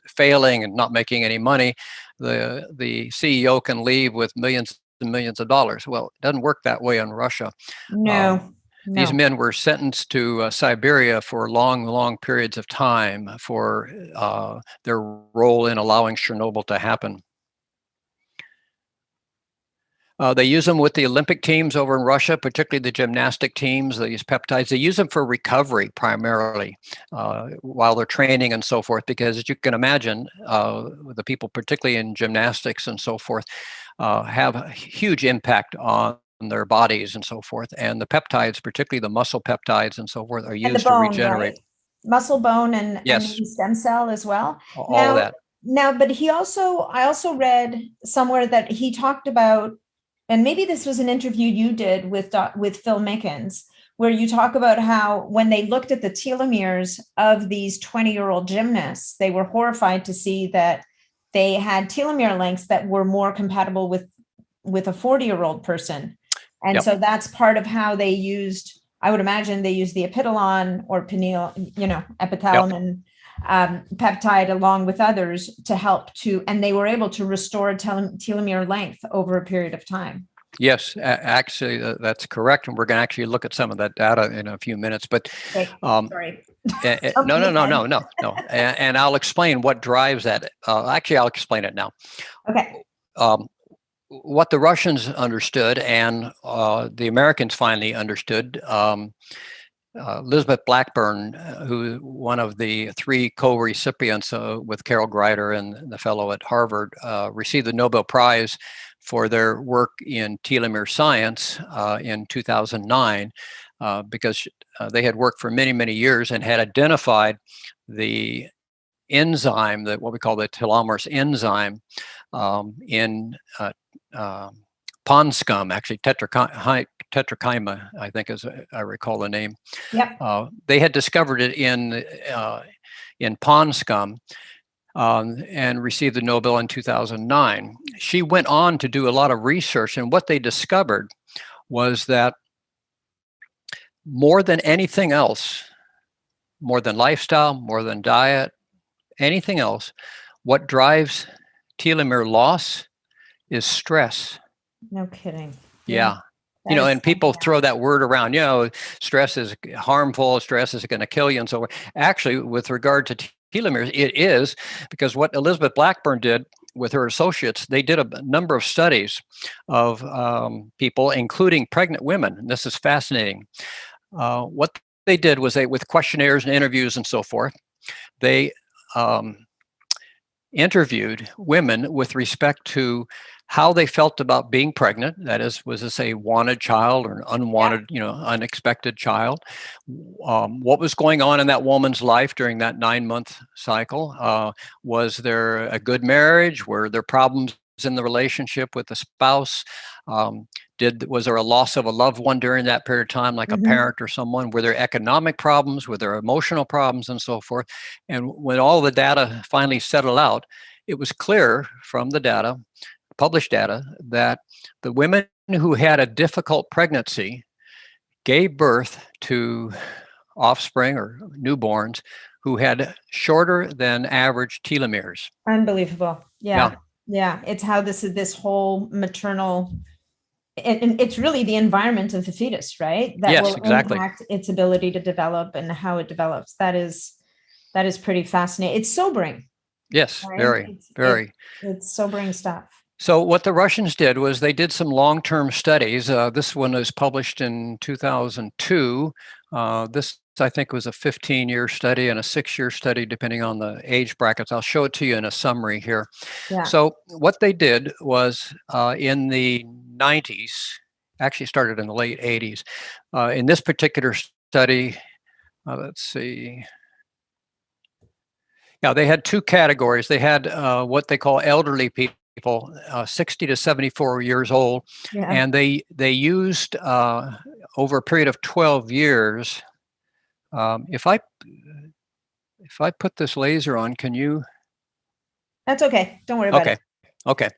failing and not making any money, the CEO can leave with millions and millions of dollars. Well, it doesn't work that way in Russia. No. These No. men were sentenced to Siberia for long, long periods of time for their role in allowing Chernobyl to happen. They use them with the Olympic teams over in Russia, particularly the gymnastic teams. They use peptides. They use them for recovery primarily while they're training and so forth, because as you can imagine, the people, particularly in gymnastics and so forth, have a huge impact on their bodies and so forth. And the peptides, particularly the muscle peptides and so forth, are And the used to bone, regenerate. right? Muscle, bone, and Yes, maybe stem cell as well. all of Now, that. but I also read somewhere that he talked about, and maybe this was an interview you did with Phil Mickens, where you talk about how when they looked at the telomeres of these 20-year-old gymnasts, they were horrified to see that they had telomere lengths that were more compatible with a 40-year-old person. And Yep. so that's part of how they used, I would imagine they used the epithalon or pineal, epithalamin peptide along with others to help and they were able to restore telomere length over a period of time. Yes, actually, that's correct. And we're going to actually look at some of that data in a few minutes. But Okay. Sorry. No. And I'll explain what drives that. Actually, I'll explain it now. Okay. What the Russians understood and the Americans finally understood. Elizabeth Blackburn, who one of the three co-recipients with Carol Greider and the fellow at Harvard, received the Nobel Prize for their work in telomere science in 2009, because they had worked for many, many years and had identified the enzyme, that what we call the telomerase enzyme, in pond scum, actually tetrachyma, I think, as I recall the name. Yep. They had discovered it in pond scum and received the Nobel in 2009. She went on to do a lot of research, and what they discovered was that more than anything else, more than lifestyle, more than diet, anything else, what drives telomere loss is stress. No kidding. Yeah. And people throw that word around, stress is harmful, stress is going to kill you, and so on. Actually, with regard to telomeres, it is, because what Elizabeth Blackburn did with her associates, they did a number of studies of people, including pregnant women. And this is fascinating. What they did was with questionnaires and interviews and so forth, they interviewed women with respect to how they felt about being pregnant. That is, was this a wanted child or an unwanted, unexpected child? What was going on in that woman's life during that 9-month cycle? Was there a good marriage? Were there problems in the relationship with the spouse? Was there a loss of a loved one during that period of time, like a parent or someone? Were there economic problems? Were there emotional problems and so forth? And when all the data finally settled out, it was clear from the data, published data, that the women who had a difficult pregnancy gave birth to offspring or newborns who had shorter than average telomeres. Unbelievable. Yeah. Yeah. It's how this whole maternal, and it's really the environment of the fetus, right? That Yes, will exactly. impact its ability to develop and how it develops. That is pretty fascinating. It's sobering. Yes, Right? very. It's sobering stuff. So what the Russians did was they did some long-term studies. This one was published in 2002. This, I think, was a 15-year study and a 6-year study, depending on the age brackets. I'll show it to you in a summary here. Yeah. So what they did was in the 90s, actually started in the late 80s. In this particular study, let's see. Yeah, they had two categories. They had what they call elderly people, 60 to 74 years old, and they used over a period of 12 years. If I put this laser on, can you? That's okay. Don't worry about it. Okay.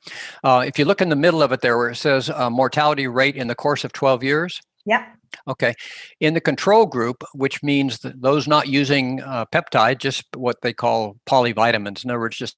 If you look in the middle of it there where it says mortality rate in the course of 12 years. Yeah. Okay. In the control group, which means that those not using peptide, just what they call polyvitamins, in other words, just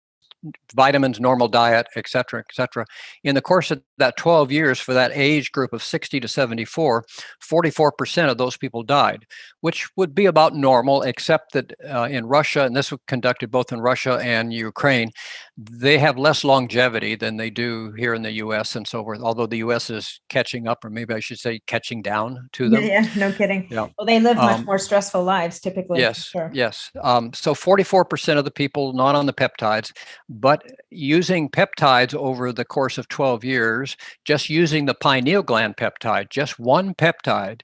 vitamins, normal diet, et cetera, et cetera. In the course of that 12 years for that age group of 60 to 74, 44% of those people died, which would be about normal, except that in Russia, and this was conducted both in Russia and Ukraine, they have less longevity than they do here in the US and so forth, although the US is catching up, or maybe I should say catching down to them. Yeah, no kidding. Yeah. Well, they live much more stressful lives typically. Yes, sure. yes. So 44% of the people not on the peptides, but using peptides over the course of 12 years, just using the pineal gland peptide, just one peptide,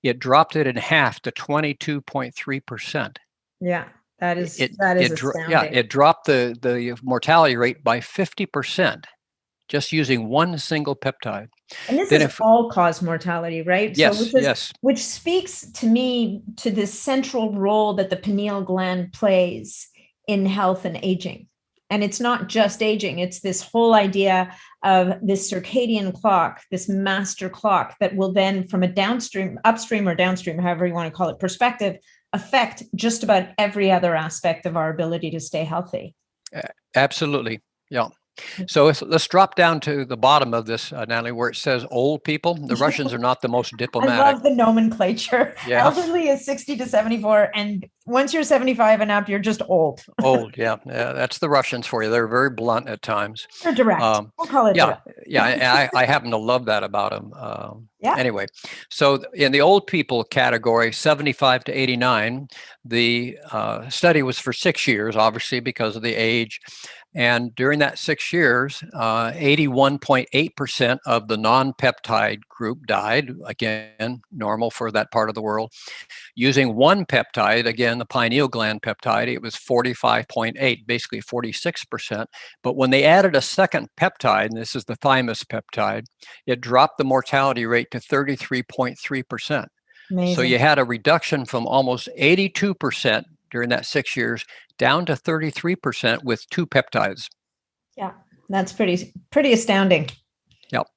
it dropped it in half to 22.3%. Yeah, that is astounding. Yeah, it dropped the mortality rate by 50%, just using one single peptide. And this is all-cause mortality, right? Yes, which speaks to me to this central role that the pineal gland plays in health and aging. And it's not just aging, it's this whole idea of this circadian clock, this master clock that will then, from a upstream or downstream, however you want to call it, perspective, affect just about every other aspect of our ability to stay healthy. Absolutely. Yeah. So let's drop down to the bottom of this, Natalie, where it says old people. The Russians are not the most diplomatic. I love the nomenclature. Yeah. Elderly is 60 to 74, and once you're 75 and up, you're just old. Old, yeah. That's the Russians for you. They're very blunt at times. They're direct. We'll call it direct. Yeah. I happen to love that about them. Yeah. Anyway, so in the old people category, 75 to 89, the study was for 6 years, obviously because of the age. And during that 6 years, 81.8% of the non-peptide group died, again, normal for that part of the world. Using one peptide, again, the pineal gland peptide, it was 45.8, basically 46%. But when they added a second peptide, and this is the thymus peptide, it dropped the mortality rate to 33.3%. Amazing. So you had a reduction from almost 82% during that 6 years down to 33% with two peptides. Yeah, that's pretty astounding. Yep.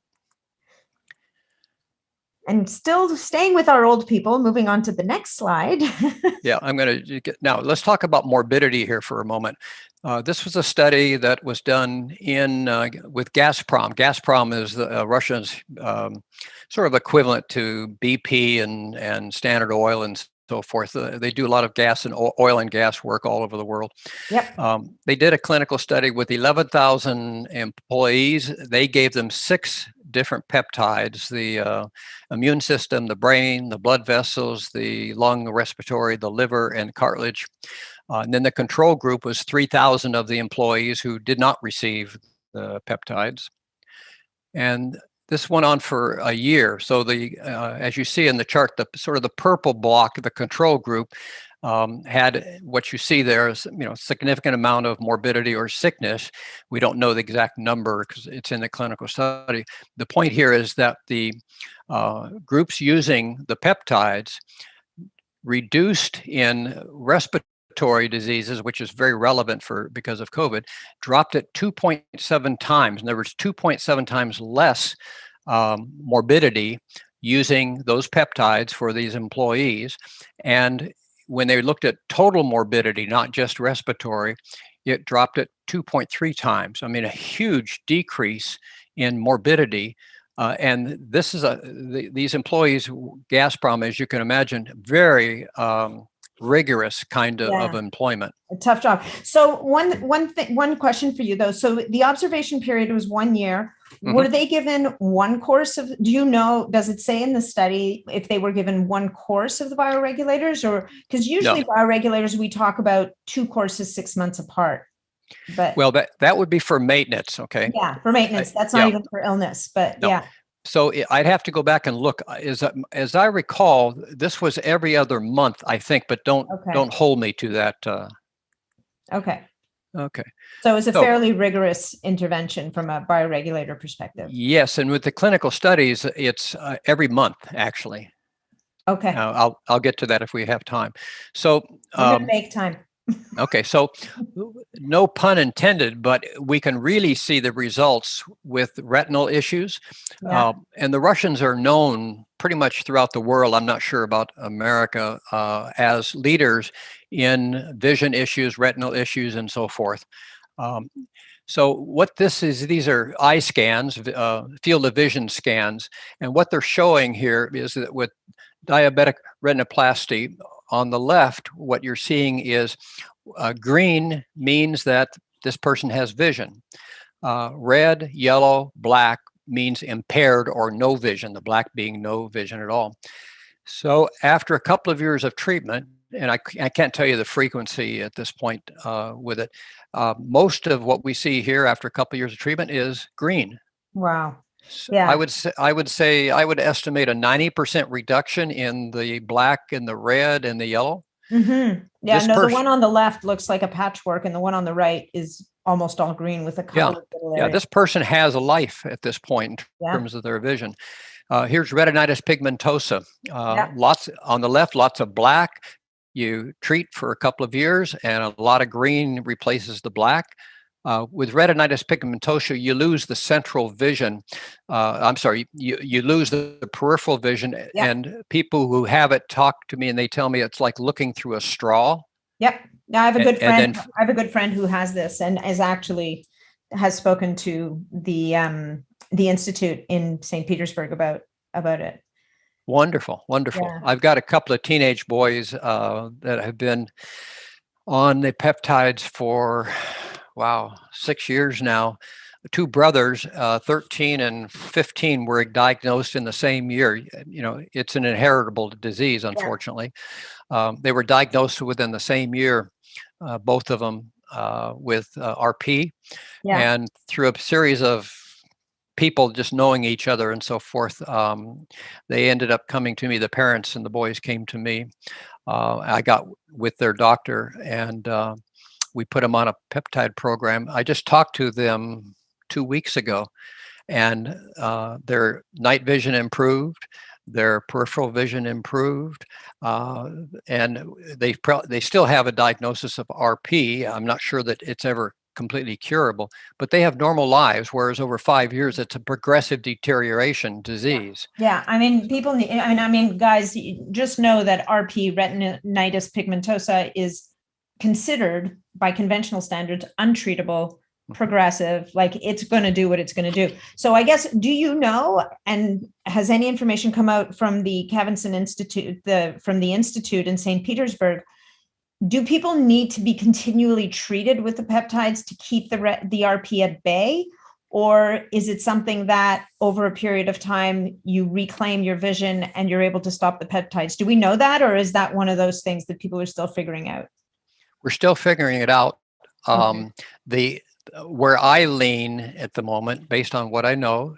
And still staying with our old people, moving on to the next slide. Yeah, I'm going to get, now let's talk about morbidity here for a moment. This was a study that was done with GAZPROM. GAZPROM is the Russia's sort of equivalent to BP and Standard Oil and so forth. They do a lot of gas and oil and gas work all over the world. Yep. They did a clinical study with 11,000 employees. They gave them 6 different peptides: the immune system, the brain, the blood vessels, the lung, the respiratory, the liver, and cartilage. And then the control group was 3,000 of the employees who did not receive the peptides. And this went on for a year. So as you see in the chart, the sort of the purple block, the control group, had what you see there is, significant amount of morbidity or sickness. We don't know the exact number because it's in the clinical study. The point here is that the groups using the peptides reduced in respiratory diseases, which is very relevant because of COVID, dropped it 2.7 times. In other words, 2.7 times less morbidity using those peptides for these employees. And when they looked at total morbidity, not just respiratory, it dropped it 2.3 times. I mean, a huge decrease in morbidity. And this is these employees, GAZPROM, as you can imagine, very rigorous kind of employment. A tough job. So one question for you though. So the observation period was 1 year. Were they given one course of, do you know, does it say in the study if they were given one course of the bioregulators, or because usually bioregulators, we talk about 2 courses 6 months apart. But well, that would be for maintenance. Okay. Yeah. For maintenance. That's not even for illness, but no. So I'd have to go back and look. As I recall, this was every other month, I think, but don't hold me to that. Okay. Okay. So it's a fairly rigorous intervention from a bioregulator perspective. Yes, and with the clinical studies, it's every month actually. Okay. I'll get to that if we have time. So we're gonna make time. Okay, so no pun intended, but we can really see the results with retinal issues. And the Russians are known pretty much throughout the world, I'm not sure about America, as leaders in vision issues, retinal issues, and so forth. So what this is, these are eye scans, field of vision scans, and what they're showing here is that with diabetic retinoplasty, on the left, what you're seeing is green means that this person has vision. Red, yellow, black means impaired or no vision, the black being no vision at all. So after a couple of years of treatment, and I can't tell you the frequency at this point with it, most of what we see here after a couple of years of treatment is green. Wow. So I would estimate a 90% reduction in the black and the red and the yellow. Yeah, the one on the left looks like a patchwork, and the one on the right is almost all green with a couple of little areas. This person has a life at this point in terms of their vision. Here's retinitis pigmentosa. Lots on the left, lots of black. You treat for a couple of years, and a lot of green replaces the black. With retinitis pigmentosa, you lose the central vision. You lose the peripheral vision. And people who have it talk to me, and they tell me it's like looking through a straw. Yep. Now I have a good friend. I have a good friend who has this, and has spoken to the institute in St. Petersburg about it. Wonderful, wonderful. Yeah. I've got a couple of teenage boys that have been on the peptides for 6 years now. 2 brothers, 13 and 15, were diagnosed in the same year. It's an inheritable disease, unfortunately. They were diagnosed within the same year, both of them with RP. And through a series of people just knowing each other and so forth, they ended up coming to me. The parents and the boys came to me. I got with their doctor, and we put them on a peptide program. I just talked to them 2 weeks ago, and their night vision improved, their peripheral vision improved, and they still have a diagnosis of RP. I'm not sure that it's ever completely curable, but they have normal lives, whereas over 5 years, it's a progressive deterioration disease. Yeah, I mean, guys, just know that RP, retinitis pigmentosa, is considered by conventional standards untreatable, progressive, like it's going to do what it's going to do. So I guess, do you know, and has any information come out from the Kavinson Institute, from the Institute in St. Petersburg? Do people need to be continually treated with the peptides to keep the RP at bay? Or is it something that over a period of time you reclaim your vision and you're able to stop the peptides? Do we know that? Or is that one of those things that people are still figuring out? We're still figuring it out. where I lean at the moment, based on what I know,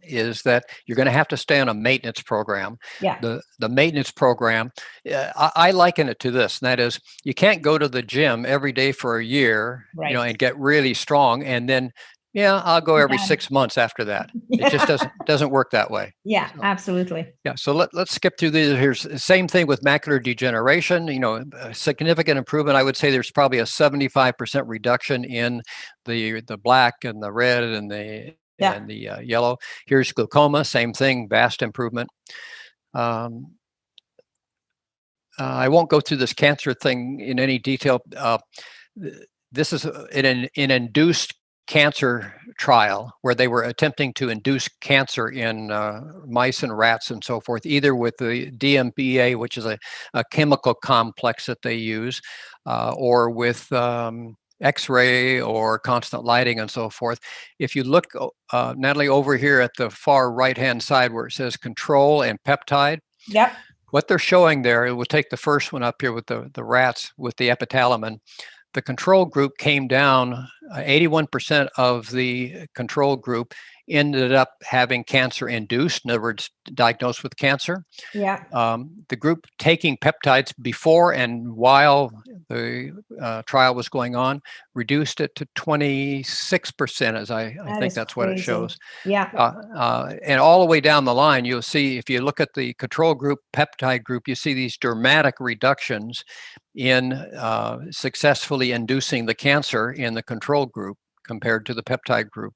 is that you're going to have to stay on a maintenance program. Yeah. The maintenance program, I liken it to this, and that is, you can't go to the gym every day for a year, Right. and get really strong, and then, I'll go every 6 months after that. It just doesn't work that way. Yeah, So, absolutely. yeah, so let's skip through these. Here's the same thing with macular degeneration. A significant improvement. I would say there's probably a 75% reduction in the black and the red and the yellow. Here's glaucoma, same thing, vast improvement. I won't go through this cancer thing in any detail. This is an induced cancer trial where they were attempting to induce cancer in mice and rats and so forth, either with the DMPA, which is a chemical complex that they use, or with X-ray or constant lighting and so forth. If you look, Natalie, over here at the far right-hand side where it says control and peptide, yep. What they're showing there, we'll take the first one up here with the rats with the epithalamin. The control group came down, 81% of the control group ended up having cancer induced, in other words, diagnosed with cancer. Yeah. The group taking peptides before and while the trial was going on reduced it to 26%, as I think that's what it shows. Yeah. And all the way down the line, you'll see, if you look at the control group, peptide group, you see these dramatic reductions in successfully inducing the cancer in the control group compared to the peptide group.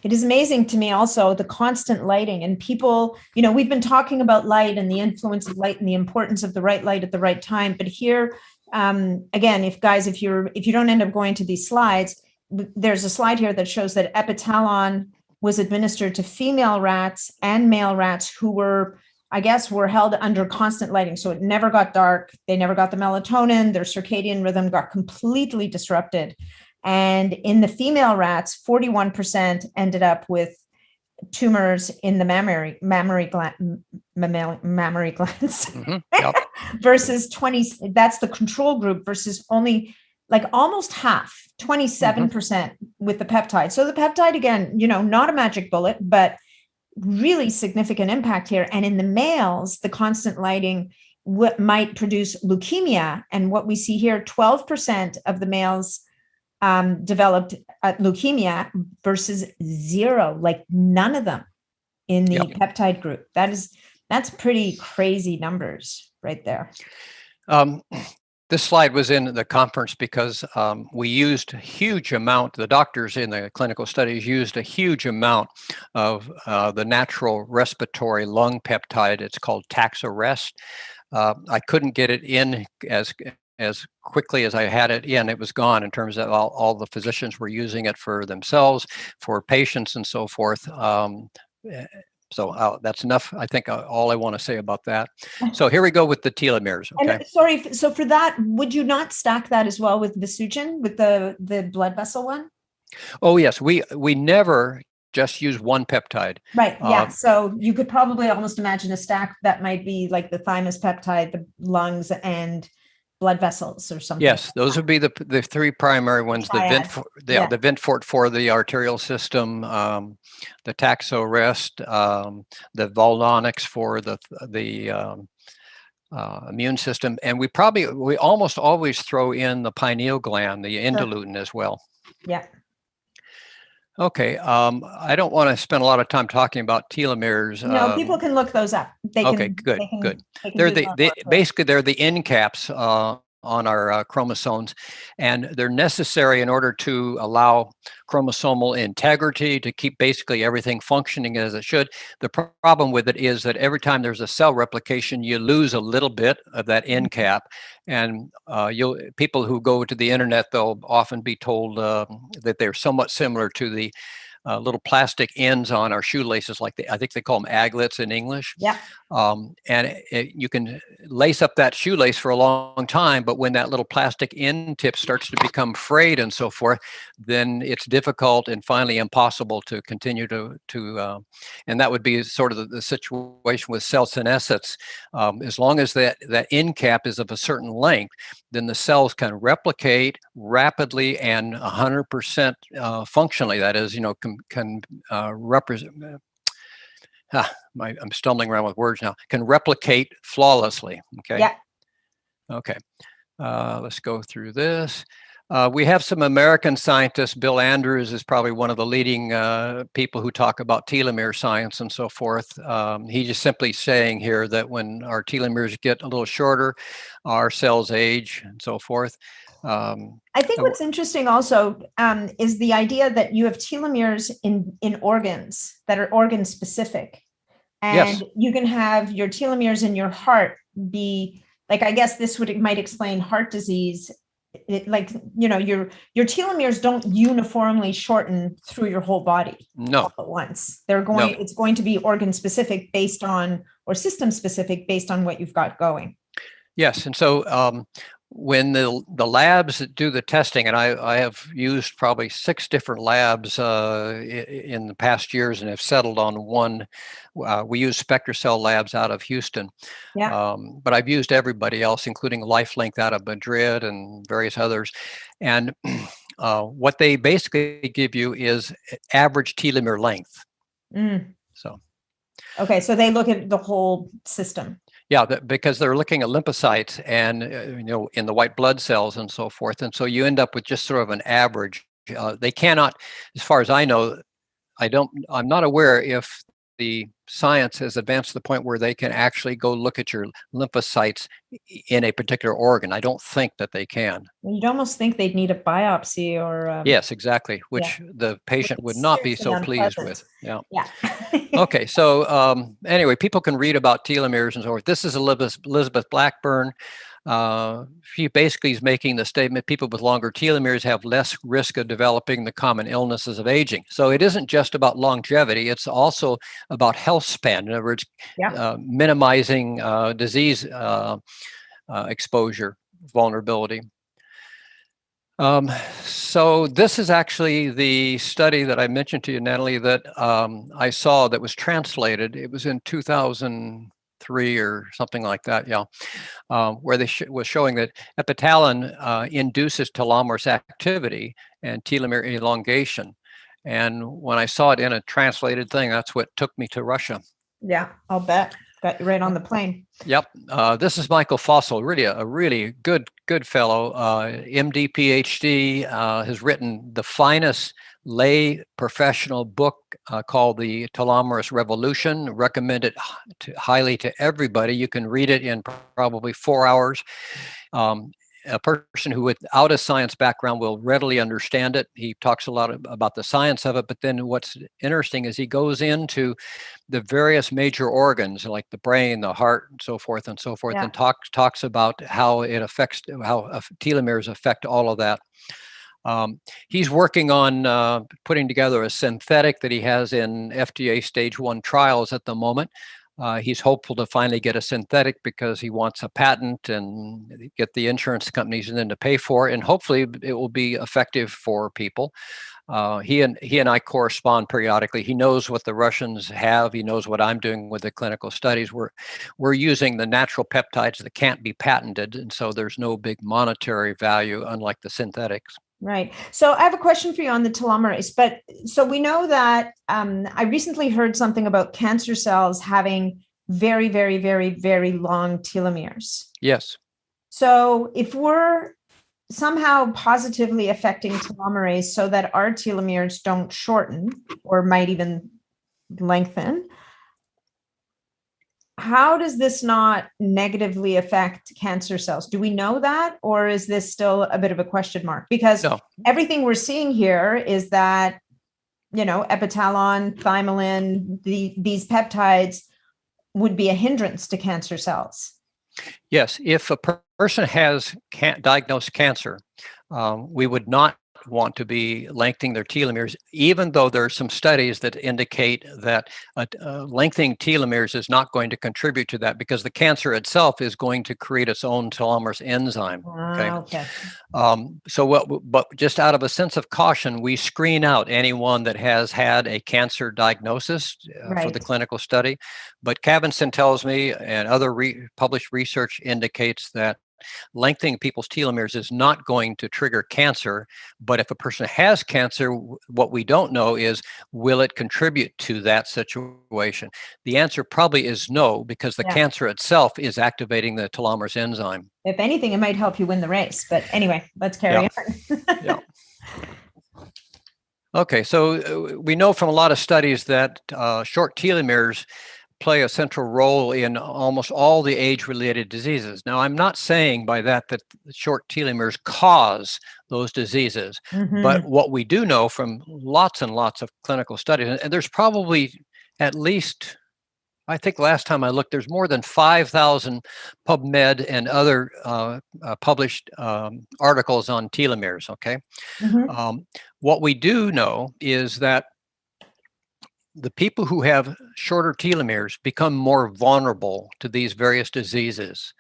It is amazing to me also the constant lighting, and people, we've been talking about light and the influence of light and the importance of the right light at the right time. But here, again, if you don't end up going to these slides, there's a slide here that shows that epitalon was administered to female rats and male rats who were held under constant lighting. So it never got dark. They never got the melatonin. Their circadian rhythm got completely disrupted. And in the female rats, 41% ended up with tumors in the mammary glands Mm-hmm. Yep. versus 20. That's the control group versus only almost half, 27% with the peptide. So the peptide, again, not a magic bullet, but really significant impact here. And in the males, the constant lighting might produce leukemia. And what we see here, 12% of the males developed leukemia versus 0, none of them in the peptide group. That's pretty crazy numbers right there. This slide was in the conference because we used a huge amount, the doctors in the clinical studies used a huge amount of the natural respiratory lung peptide. It's called Taxarest. I couldn't get it in as quickly as I had it in. It was gone in terms of all the physicians were using it for themselves, for patients and so forth. So that's enough, I think, all I want to say about that. So here we go with the telomeres. Okay. And sorry, so for that, would you not stack that as well with Visugen, with the blood vessel one? Oh, yes. We never just use one peptide. Right. Yeah. So you could probably almost imagine a stack that might be like the thymus peptide, the lungs, and blood vessels or something. Yes, those would be the three primary ones. The Ventfort for the arterial system, the Taxarest, the Volonix for the immune system, and we almost always throw in the pineal gland, the endolutin as well. Yeah. Okay, I don't want to spend a lot of time talking about telomeres. No, people can look those up. Good. They're basically they're the end caps on our chromosomes, and they're necessary in order to allow chromosomal integrity, to keep basically everything functioning as it should. The problem with it is that every time there's a cell replication, you lose a little bit of that end cap, and people who go to the internet, they'll often be told that they're somewhat similar to the little plastic ends on our shoelaces, I think they call them aglets in English. Yeah. You can lace up that shoelace for a long time, but when that little plastic end tip starts to become frayed and so forth, then it's difficult and finally impossible to continue to and that would be sort of the situation with cell senescence. As long as that end cap is of a certain length, then the cells can replicate rapidly and 100% functionally. That is, can represent. I'm stumbling around with words now. Can replicate flawlessly. Okay. Yeah. Okay. Let's go through this. We have some American scientists. Bill Andrews is probably one of the leading people who talk about telomere science and so forth. He's just simply saying here that when our telomeres get a little shorter, our cells age and so forth. I think what's interesting also is the idea that you have telomeres in organs that are organ specific. And yes. You can have your telomeres in your heart be like, I guess this might explain heart disease. Your telomeres don't uniformly shorten through your whole body all at once. It's going to be organ specific based on, or system specific based on what you've got going. Yes. And so when the labs that do the testing, and I have used probably 6 different labs in the past years and have settled on one. We use SpectraCell Labs out of Houston. Yeah. But I've used everybody else, including LifeLink out of Madrid and various others. And what they basically give you is average telomere length. So. Okay, so they look at the whole system. Yeah, because they're looking at lymphocytes and in the white blood cells and so forth, and so you end up with just sort of an average. They cannot, as far as I know, I'm not aware if the science has advanced to the point where they can actually go look at your lymphocytes in a particular organ. I don't think that they can. You'd almost think they'd need a biopsy or. Yes, exactly, which the patient would not be so pleased with. Yeah. Yeah. Okay, so anyway, people can read about telomeres and so forth. This is Elizabeth Blackburn. She basically is making the statement people with longer telomeres have less risk of developing the common illnesses of aging. So it isn't just about longevity, it's also about health span. In other words, minimizing disease exposure, vulnerability. So this is actually the study that I mentioned to you, Natalie, that I saw that was translated. It was in 2003 or something like that, where they was showing that epitalin induces telomerase activity and telomere elongation. And when I saw it in a translated thing, that's what took me to Russia. Yeah, I'll bet. Got you right on the plane. Yep. This is Michael Fossel, really a really good fellow, MD, PhD, has written the finest lay professional book called The Telomerase Revolution. Recommend it highly to everybody. You can read it in probably 4 hours. A person who without a science background will readily understand it. He talks a lot about the science of it, but then what's interesting is he goes into the various major organs like the brain, the heart, and so forth, and talks about how it affects, how telomeres affect all of that. He's working on putting together a synthetic that he has in FDA stage 1 trials at the moment. He's hopeful to finally get a synthetic because he wants a patent and get the insurance companies and then to pay for it. And hopefully it will be effective for people. He and I correspond periodically. He knows what the Russians have. He knows what I'm doing with the clinical studies. We're using the natural peptides that can't be patented. And so there's no big monetary value, unlike the synthetics. Right. So I have a question for you on the telomerase, but so we know that I recently heard something about cancer cells having very, very, very, very long telomeres. Yes. So if we're somehow positively affecting telomerase so that our telomeres don't shorten or might even lengthen, how does this not negatively affect cancer cells? Do we know that, or is this still a bit of a question mark? Because everything we're seeing here is that, epitalon, thymolin, these peptides would be a hindrance to cancer cells. Yes, if a person has diagnosed cancer, we would not want to be lengthening their telomeres, even though there are some studies that indicate that lengthening telomeres is not going to contribute to that because the cancer itself is going to create its own telomerase enzyme. Okay. But just out of a sense of caution, we screen out anyone that has had a cancer diagnosis for the clinical study. But Cavinson tells me, and other published research indicates that lengthening people's telomeres is not going to trigger cancer. But if a person has cancer, what we don't know is, will it contribute to that situation? The answer probably is no, because the cancer itself is activating the telomerase enzyme. If anything, it might help you win the race. But anyway, let's carry on. Yeah. Okay, so we know from a lot of studies that short telomeres play a central role in almost all the age-related diseases. Now, I'm not saying by that short telomeres cause those diseases, but what we do know from lots and lots of clinical studies, and there's probably at least, I think last time I looked, there's more than 5,000 PubMed and other published articles on telomeres, okay? What we do know is that the people who have shorter telomeres become more vulnerable to these various diseases.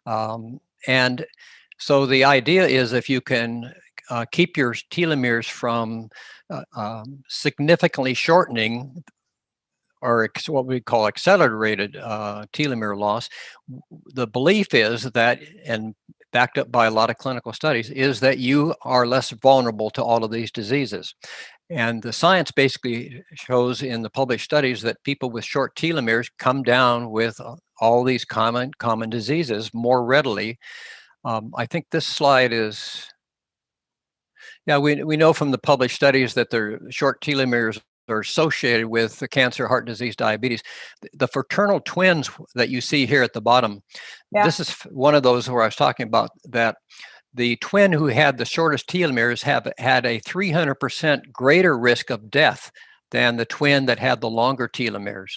And so the idea is, if you can keep your telomeres from significantly shortening, or what we call accelerated telomere loss, the belief is that, and backed up by a lot of clinical studies, is that you are less vulnerable to all of these diseases. And the science basically shows in the published studies that people with short telomeres come down with all these common diseases more readily. I think this slide is, yeah, we know from the published studies that their short telomeres are associated with the cancer, heart disease, diabetes. The fraternal twins that you see here at the bottom, this is one of those where I was talking about that the twin who had the shortest telomeres had a 300% greater risk of death than the twin that had the longer telomeres.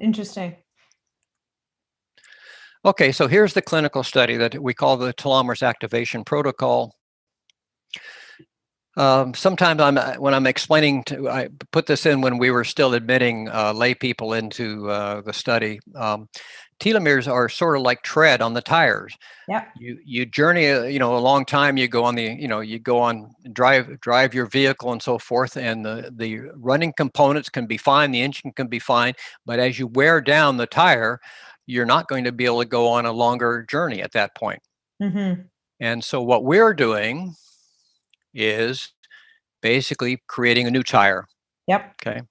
Interesting. Okay, so here's the clinical study that we call the telomerase activation protocol. Sometimes when I'm explaining I put this in when we were still admitting lay people into the study. Telomeres are sort of like tread on the tires. Yeah. You journey, a long time. You go on drive your vehicle and so forth, and the running components can be fine, the engine can be fine, but as you wear down the tire, you're not going to be able to go on a longer journey at that point. And so what we're doing is basically creating a new tire. Yep. Okay.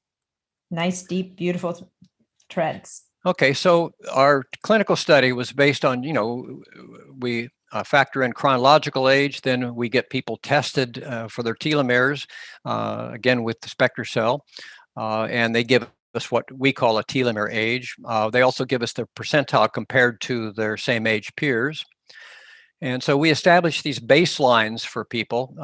Nice, deep, beautiful treads. Okay, so our clinical study was based on, we factor in chronological age, then we get people tested for their telomeres, again with the SpectraCell, and they give us what we call a telomere age. They also give us the percentile compared to their same age peers. And so we established these baselines for people.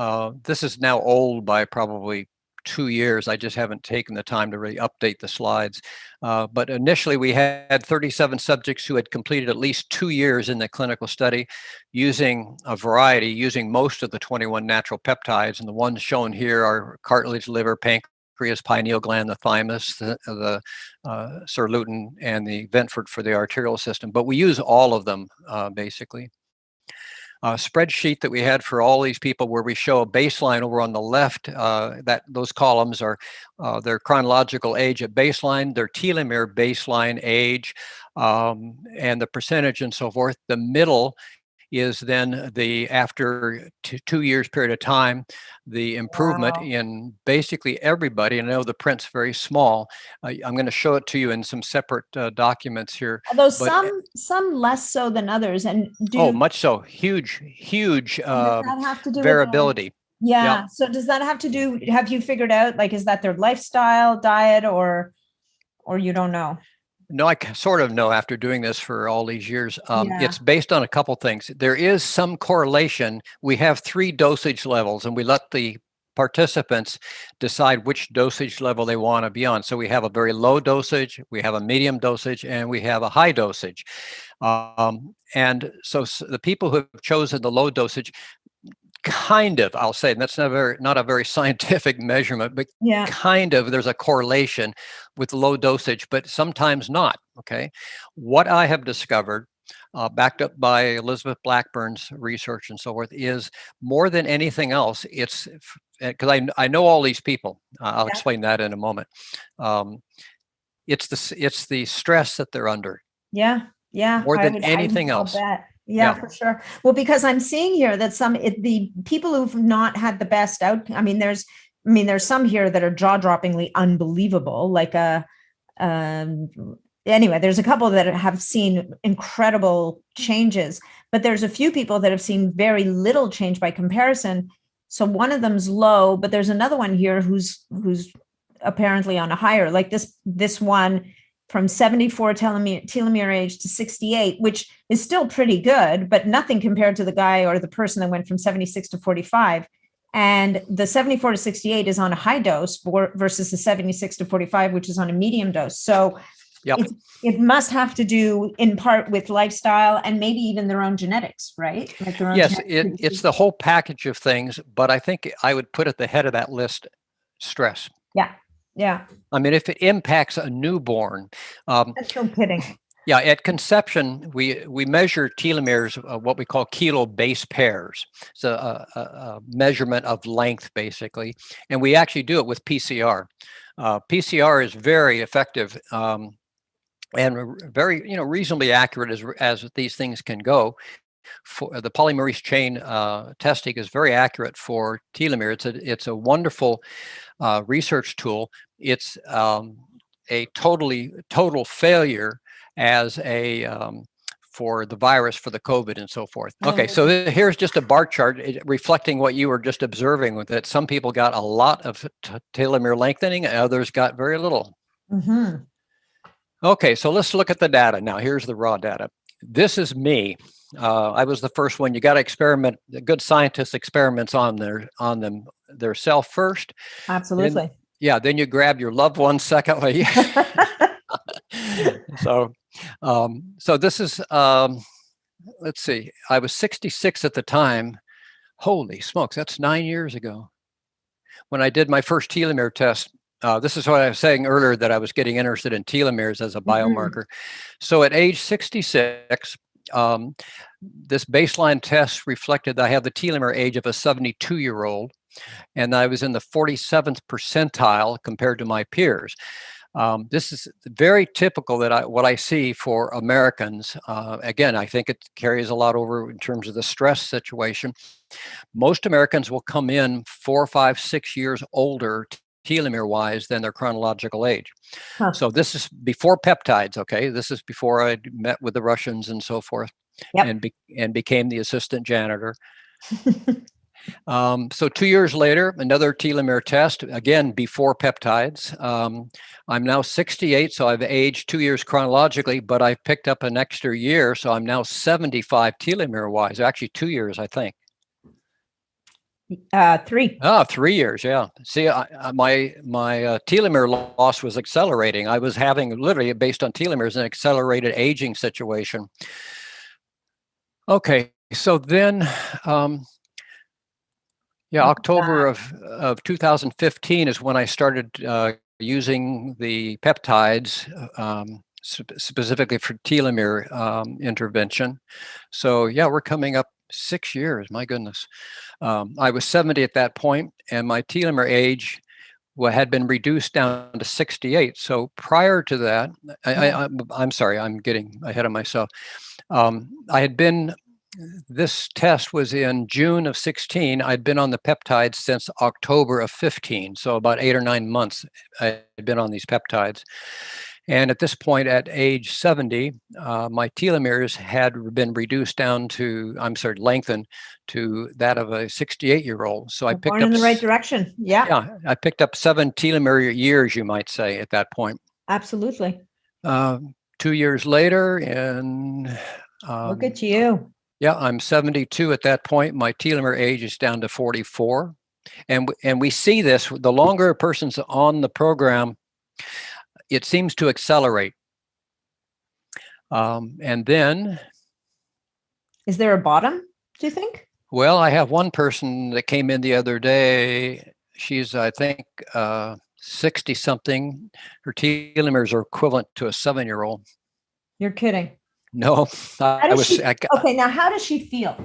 This is now old by probably 2 years. I just haven't taken the time to really update the slides. But initially we had 37 subjects who had completed at least 2 years in the clinical study using a variety, using most of the 21 natural peptides. And the ones shown here are cartilage, liver, pancreas, pineal gland, the thymus, the sirtuin, and the Ventford for the arterial system. But we use all of them basically. Spreadsheet that we had for all these people where we show a baseline over on the left, that those columns are their chronological age at baseline, their telomere baseline age, and the percentage and so forth. The middle is then after 2 years period of time, the improvement in basically everybody. And I know the print's very small. I'm going to show it to you in some separate documents here. Although some less so than others, and much so, huge does that have to do variability. Yeah. Yep. So does that have to do? Have you figured out, like, is that their lifestyle, diet, or you don't know? No, I sort of know after doing this for all these years. It's based on a couple things. There is some correlation. We have 3 dosage levels, and we let the participants decide which dosage level they want to be on. So we have a very low dosage, we have a medium dosage, and we have a high dosage. And so the people who have chosen the low dosage, kind of, I'll say, and that's not a very scientific measurement, but kind of there's a correlation with low dosage, but sometimes not. Okay. What I have discovered, backed up by Elizabeth Blackburn's research and so forth, is more than anything else, it's because I know all these people. I'll explain that in a moment. It's the stress that they're under. Yeah. More than anything else. Yeah, for sure. Well, because I'm seeing here that the people who've not had the best outcome. There's some here that are jaw-droppingly unbelievable. Um, anyway, there's a couple that have seen incredible changes, but there's a few people that have seen very little change by comparison. So one of them's low, but there's another one here who's apparently on a higher, like this one from 74 telomere age to 68, which is still pretty good, but nothing compared to the guy or the person that went from 76 to 45. And the 74 to 68 is on a high dose versus the 76 to 45, which is on a medium dose. So it must have to do in part with lifestyle and maybe even their own genetics, right? Like their own Yes, it's the whole package of things, but I think I would put at the head of that list stress. Yeah. Yeah. I mean, if it impacts a newborn. That's no kidding. Yeah, at conception, we measure telomeres, what we call kilo base pairs. It's a measurement of length, basically. And we actually do it with PCR. PCR is very effective and very, reasonably accurate as these things can go. For the polymerase chain testing is very accurate for telomere. It's a wonderful research tool. It's a total failure as a for the virus, for the COVID and so forth. Okay, so here's just a bar chart reflecting what you were just observing, with that some people got a lot of telomere lengthening and others got very little. Mm-hmm. Okay, so let's look at the data. Now, here's the raw data. This is me. I was the first one. You got to experiment. Good scientists experiments on their self first. Absolutely. Then you grab your loved one secondly. So this is, let's see, I was 66 at the time. Holy smokes, that's 9 years ago. When I did my first telomere test, this is what I was saying earlier, that I was getting interested in telomeres as a biomarker. So at age 66, this baseline test reflected that I have the telomere age of a 72-year-old, and I was in the 47th percentile compared to my peers. This is very typical what I see for Americans. Again, I think it carries a lot over in terms of the stress situation. Most Americans will come in 4, 5, 6 years older telomere-wise than their chronological age. Huh. So this is before peptides, okay? This is before I met with the Russians and so forth, and became the assistant janitor. So 2 years later, another telomere test, again, before peptides. I'm now 68, so I've aged 2 years chronologically, but I've picked up an extra year, so I'm now 75 telomere-wise, actually 2 years, I think. 3. Oh, 3 years, yeah. See, my telomere loss was accelerating. I was having, literally, based on telomeres, an accelerated aging situation. Okay, so then... October of 2015 is when I started using the peptides, specifically for telomere intervention. So we're coming up 6 years, my goodness. I was 70 at that point, and my telomere age had been reduced down to 68. So prior to that, I'm sorry, I'm getting ahead of myself. I had been... This test was in June of 16. I'd been on the peptides since October of 15. So about 8 or 9 months I had been on these peptides. And at this point, at age 70, my telomeres had been reduced down to, lengthened to that of a 68-year-old. So I picked up in the right direction. Yeah, I picked up 7 telomere years, you might say, at that point. Absolutely. 2 years later, and look at you. Yeah, I'm 72 at that point. My telomere age is down to 44. And we see this, the longer a person's on the program, it seems to accelerate. And then... Is there a bottom, do you think? Well, I have one person that came in the other day. She's, I think, 60-something. Her telomeres are equivalent to a 7-year-old. You're kidding. No, okay, now how does she feel?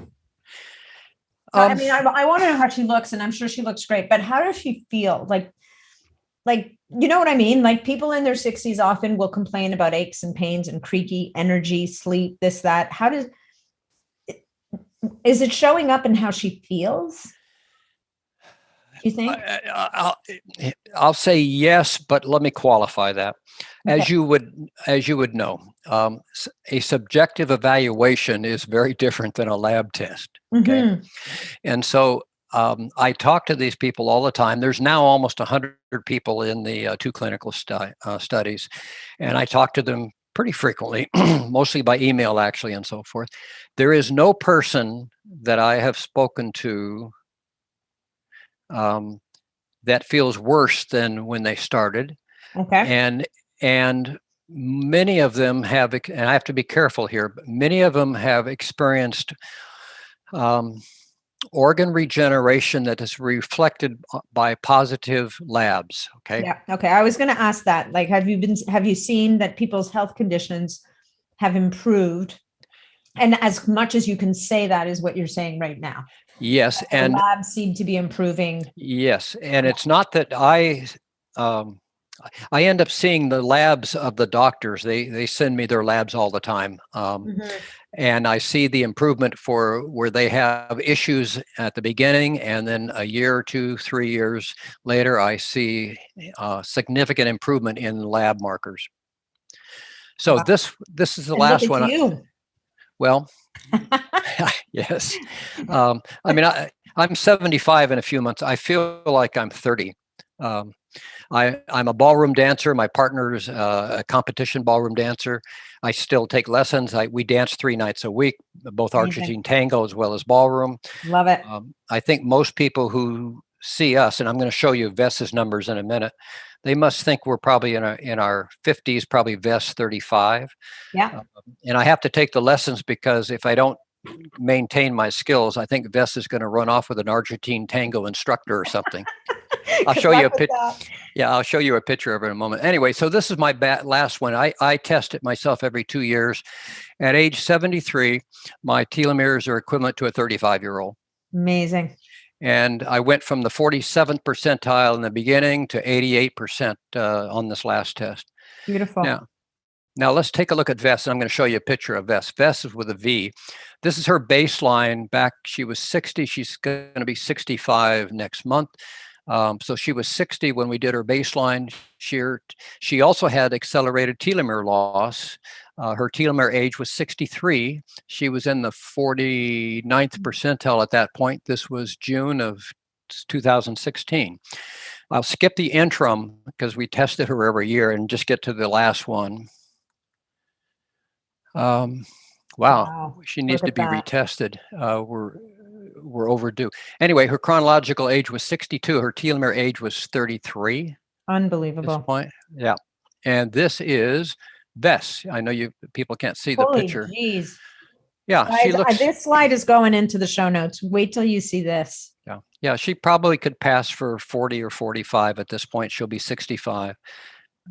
I want to know how she looks, and I'm sure she looks great, but how does she feel? Like, you know what I mean? Like, people in their 60s often will complain about aches and pains and creaky energy, sleep, this, that. How does Is it showing up in how she feels? Do you think? I'll say yes, but let me qualify that. Okay. As you would know, a subjective evaluation is very different than a lab test. Okay, and so I talk to these people all the time. There's now almost 100 people in the two clinical studies, and I talk to them pretty frequently, mostly by email, actually, and so forth. There is no person that I have spoken to that feels worse than when they started. Okay. And many of them have, and I have to be careful here, but many of them have experienced organ regeneration that is reflected by positive labs. Okay. Yeah. Okay. I was going to ask that. Like, have you seen that people's health conditions have improved? And as much as you can say that is what you're saying right now. Yes. And the labs seem to be improving. Yes. And it's not that I end up seeing the labs of the doctors. They send me their labs all the time. And I see the improvement for where they have issues at the beginning, and then a year, 2, 3 years later, I see significant improvement in lab markers. So Wow. this is the And last look at one. You. Well, yes. I mean, I'm 75 in a few months. I feel like I'm 30. I'm a ballroom dancer. My partner's a competition ballroom dancer. I still take lessons. We dance 3 nights a week, both Argentine tango as well as ballroom. Love it. I think most people who see us, and I'm going to show you Vess's numbers in a minute, they must think we're probably in our 50s, probably Vess 35. Yeah. And I have to take the lessons because if I don't maintain my skills, I think Vess is going to run off with an Argentine tango instructor or something. I'll show you a picture. Yeah, I'll show you a picture of it in a moment. Anyway, so this is my last one. I test it myself every 2 years. At age 73, my telomeres are equivalent to a 35-year-old. Amazing. And I went from the 47th percentile in the beginning to 88% on this last test. Beautiful. Now let's take a look at Vess. And I'm going to show you a picture of Vess. Vess is with a V. This is her baseline back. She was 60. She's going to be 65 next month. So she was 60 when we did her baseline. She also had accelerated telomere loss. Her telomere age was 63. She was in the 49th percentile at that point. This was June of 2016. I'll skip the interim because we tested her every year and just get to the last one. Wow. She needs to be retested. We're overdue. Anyway, her chronological age was 62. Her telomere age was 33. Unbelievable. At this point. Yeah. And this is Vess. I know people can't see the picture. Geez. Yeah, she looks. This slide is going into the show notes. Wait till you see this. Yeah, she probably could pass for 40 or 45 at this point. She'll be 65.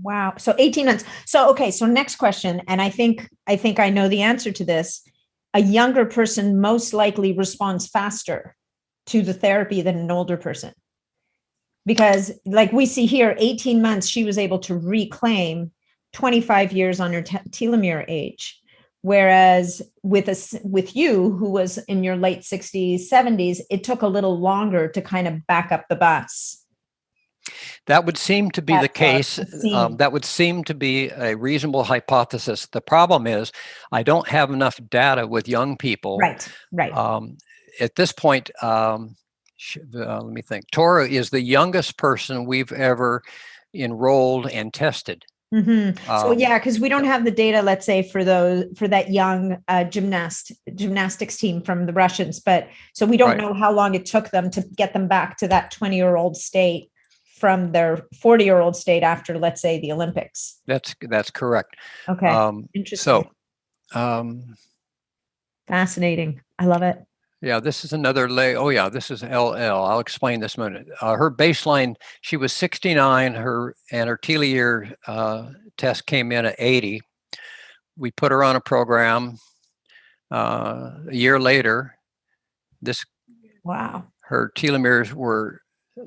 Wow. So 18 months. So, okay. So next question. And I think I know the answer to this. A younger person most likely responds faster to the therapy than an older person. Because like we see here, 18 months, she was able to reclaim 25 years on her telomere age. Whereas with you, who was in your late 60s, 70s, it took a little longer to kind of back up the bus. That would seem to be the case. That would seem to be a reasonable hypothesis. The problem is I don't have enough data with young people. Right. At this point, let me think. Tora is the youngest person we've ever enrolled and tested. So yeah, because we don't have the data, let's say, for that young gymnastics team from the Russians, but so we don't know how long it took them to get them back to that 20-year-old state from their 40-year-old state after, let's say, the Olympics. That's correct. Okay. Interesting. So fascinating. I love it. Yeah, this is another Oh yeah, this is LL. I'll explain this in a minute. Her baseline, she was 69. Her telomere test came in at 80. We put her on a program. A year later, wow, her telomeres were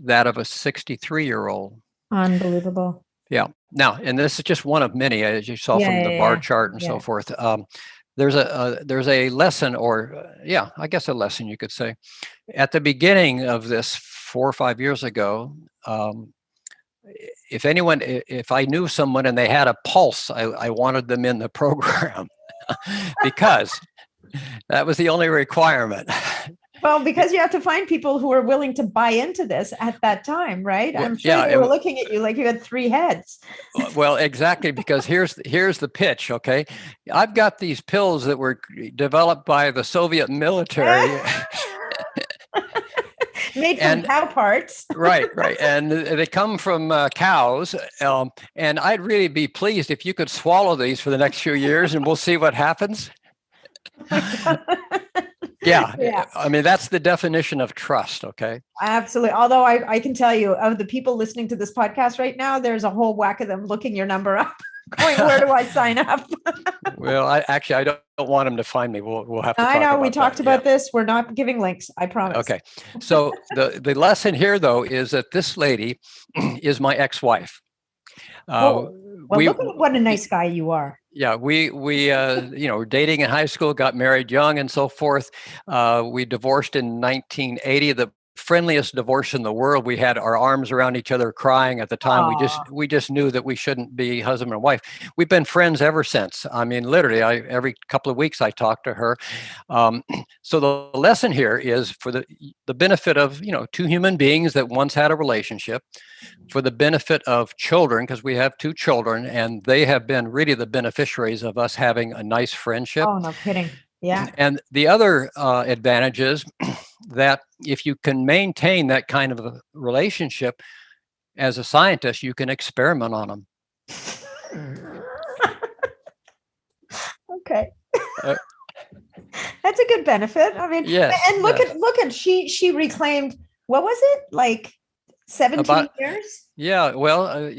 that of a 63-year-old. Unbelievable. Yeah. Now, and this is just one of many, as you saw from the bar chart and so forth. there's a lesson, or yeah, I guess a lesson you could say, at the beginning of this 4 or 5 years ago. If I knew someone and they had a pulse, I wanted them in the program because that was the only requirement. Well, because you have to find people who are willing to buy into this at that time, right? Well, I'm sure they were looking at you like you had three heads. Well, exactly, because here's the pitch, okay? I've got these pills that were developed by the Soviet military. Made from cow parts. Right. And they come from cows. And I'd really be pleased if you could swallow these for the next few years, and we'll see what happens. Yeah. I mean, that's the definition of trust. Okay. Absolutely. Although I can tell you, of the people listening to this podcast right now, there's a whole whack of them looking your number up, going, where do I sign up? Well, I don't want them to find me. We'll have to talk I know. about We talked about this. We're not giving links. I promise. Okay. So the lesson here, though, is that this lady is my ex-wife. Well, look at what a nice guy you are. Yeah, we were dating in high school, got married young, and so forth. We divorced in 1980. The friendliest divorce in the world. We had our arms around each other, crying at the time. Aww. We just knew that we shouldn't be husband and wife. We've been friends ever since. I mean, literally, every couple of weeks I talk to her. So the lesson here is for the benefit of two human beings that once had a relationship, for the benefit of children, because we have two children, and they have been really the beneficiaries of us having a nice friendship. Oh, no kidding. Yeah. And the other advantage is that if you can maintain that kind of a relationship as a scientist, you can experiment on them. Okay. That's a good benefit. I mean, yes, and look at she reclaimed, what was it, like 17 years? Yeah, well,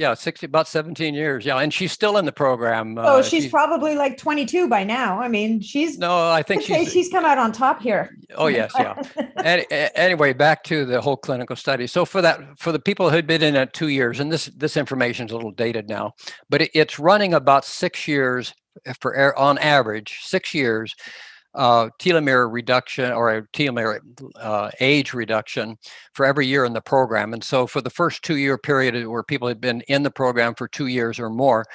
about 17 years. Yeah, and she's still in the program. Oh, she's probably like 22 by now. I mean, I think she's come out on top here. Oh, yes, yeah. Anyway, back to the whole clinical study. So for the people who'd been in it 2 years, and this information is a little dated now, but it's running about 6 years on average, 6 years. Telomere reduction, or a telomere age reduction for every year in the program. And so for the first 2-year period where people had been in the program for 2 years or more,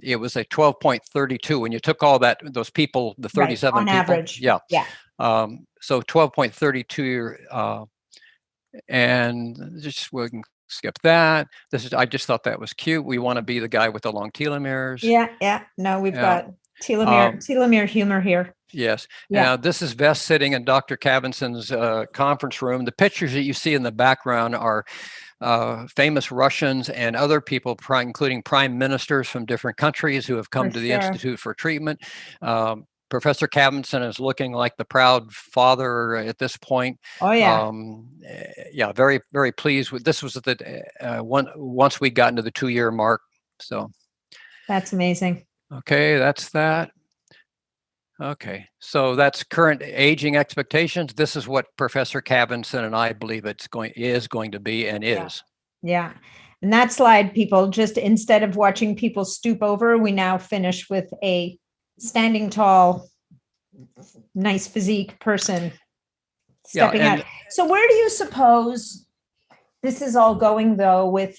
it was a 12.32. When you took all those people, the 37 on people, average. Yeah. So 12.32, and just we can skip that. I just thought that was cute. We want to be the guy with the long telomeres. Yeah. No, we've got telomere humor here. Yes. Now, this is Vess sitting in Dr. Kavinson's conference room. The pictures that you see in the background are famous Russians and other people, including prime ministers from different countries who have come to the Institute for treatment. Professor Kavinson is looking like the proud father at this point. Oh, yeah. Very, very pleased with this. Was once we got into the 2-year mark. So that's amazing. Okay, that's that. Okay, so that's current aging expectations. This is what Professor Kavinson and I believe is going to be and is. Yeah. And that slide, people, just instead of watching people stoop over, we now finish with a standing tall, nice physique person stepping out. So where do you suppose this is all going, though, with,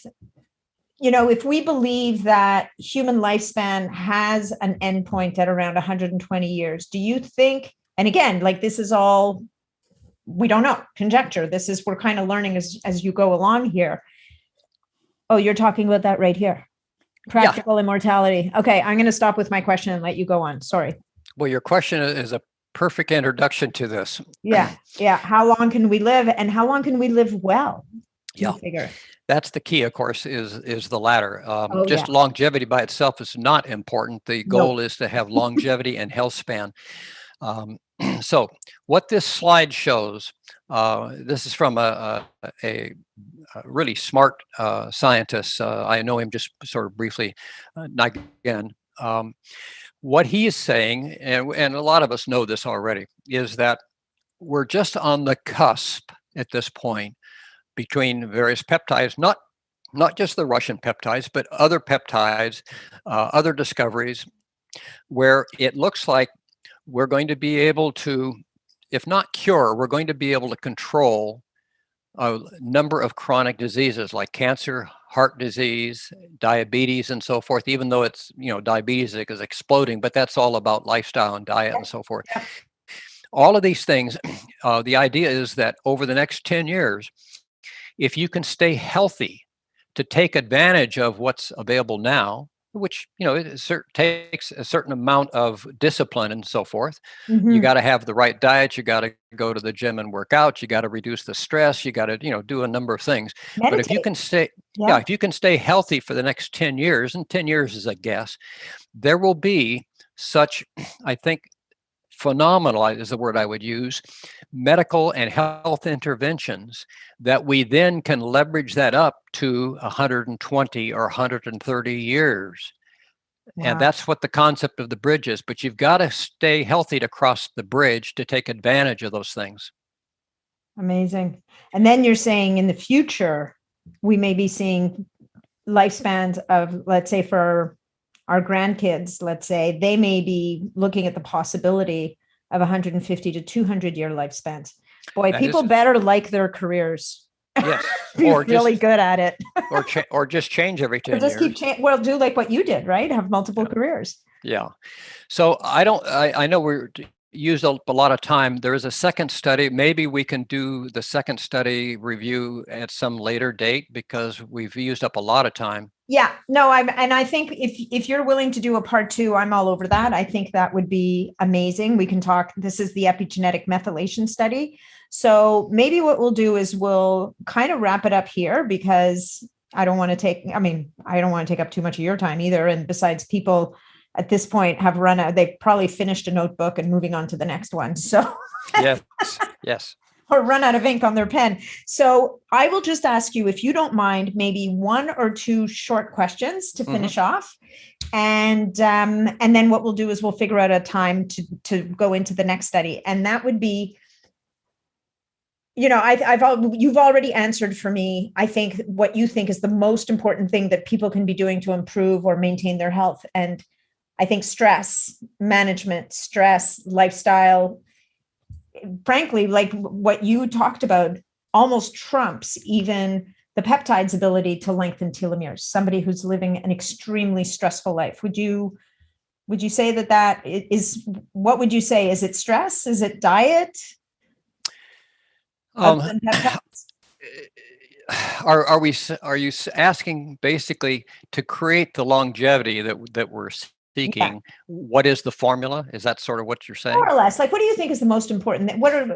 if we believe that human lifespan has an endpoint at around 120 years, do you think, and again, like this is all, we don't know, conjecture, we're kind of learning as you go along here. Oh, you're talking about that right here. Practical immortality. Okay, I'm going to stop with my question and let you go on. Sorry. Well, your question is a perfect introduction to this. Yeah. How long can we live, and how long can we live well? Figure. That's the key, of course, is the latter. Longevity by itself is not important. The goal is to have longevity and health span. So what this slide shows, this is from a really smart scientist. I know him just sort of briefly, not again. What he is saying, and a lot of us know this already, is that we're just on the cusp at this point between various peptides, not just the Russian peptides, but other peptides, other discoveries, where it looks like we're going to be able to, if not cure, we're going to be able to control a number of chronic diseases like cancer, heart disease, diabetes, and so forth, even though it's, diabetes is exploding, but that's all about lifestyle and diet and so forth. Yep. All of these things, the idea is that over the next 10 years, if you can stay healthy to take advantage of what's available now, which, it takes a certain amount of discipline and so forth. You got to have the right diet. You got to go to the gym and work out. You got to reduce the stress. You got to, do a number of things. Meditate. But if you can stay, if you can stay healthy for the next 10 years, and 10 years is a guess, there will be such, I think, phenomenal is the word I would use, medical and health interventions that we then can leverage that up to 120 or 130 years. Wow. And that's what the concept of the bridge is. But you've got to stay healthy to cross the bridge to take advantage of those things. Amazing. And then you're saying in the future, we may be seeing lifespans of, let's say, for our grandkids, let's say, they may be looking at the possibility of 150 to 200 year lifespans. Boy, people better like their careers. Yes. Or really good at it. or just change every 10 years. Well, do like what you did, right? Have multiple careers. Yeah. So I know we're used up a lot of time. There is a second study. Maybe we can do the second study review at some later date because we've used up a lot of time. Yeah, no, I think if you're willing to do a part 2, I'm all over that. I think that would be amazing. We can talk. This is the epigenetic methylation study. So maybe what we'll do is we'll kind of wrap it up here because I don't want to take up too much of your time either. And besides, people at this point have run out. They've probably finished a notebook and moving on to the next one. So yes. Or run out of ink on their pen. So I will just ask you, if you don't mind, maybe 1 or 2 short questions to finish off. And then what we'll do is we'll figure out a time to go into the next study. And that would be, you've already answered for me, I think, what you think is the most important thing that people can be doing to improve or maintain their health. And I think stress management, lifestyle, frankly, like what you talked about, almost trumps even the peptides' ability to lengthen telomeres. Somebody who's living an extremely stressful life. Would you say that is, what would you say? Is it stress? Is it diet? Are you asking basically to create the longevity that we're seeking? Yeah. What is the formula? Is that sort of what you're saying? More or less. Like, what do you think is the most important?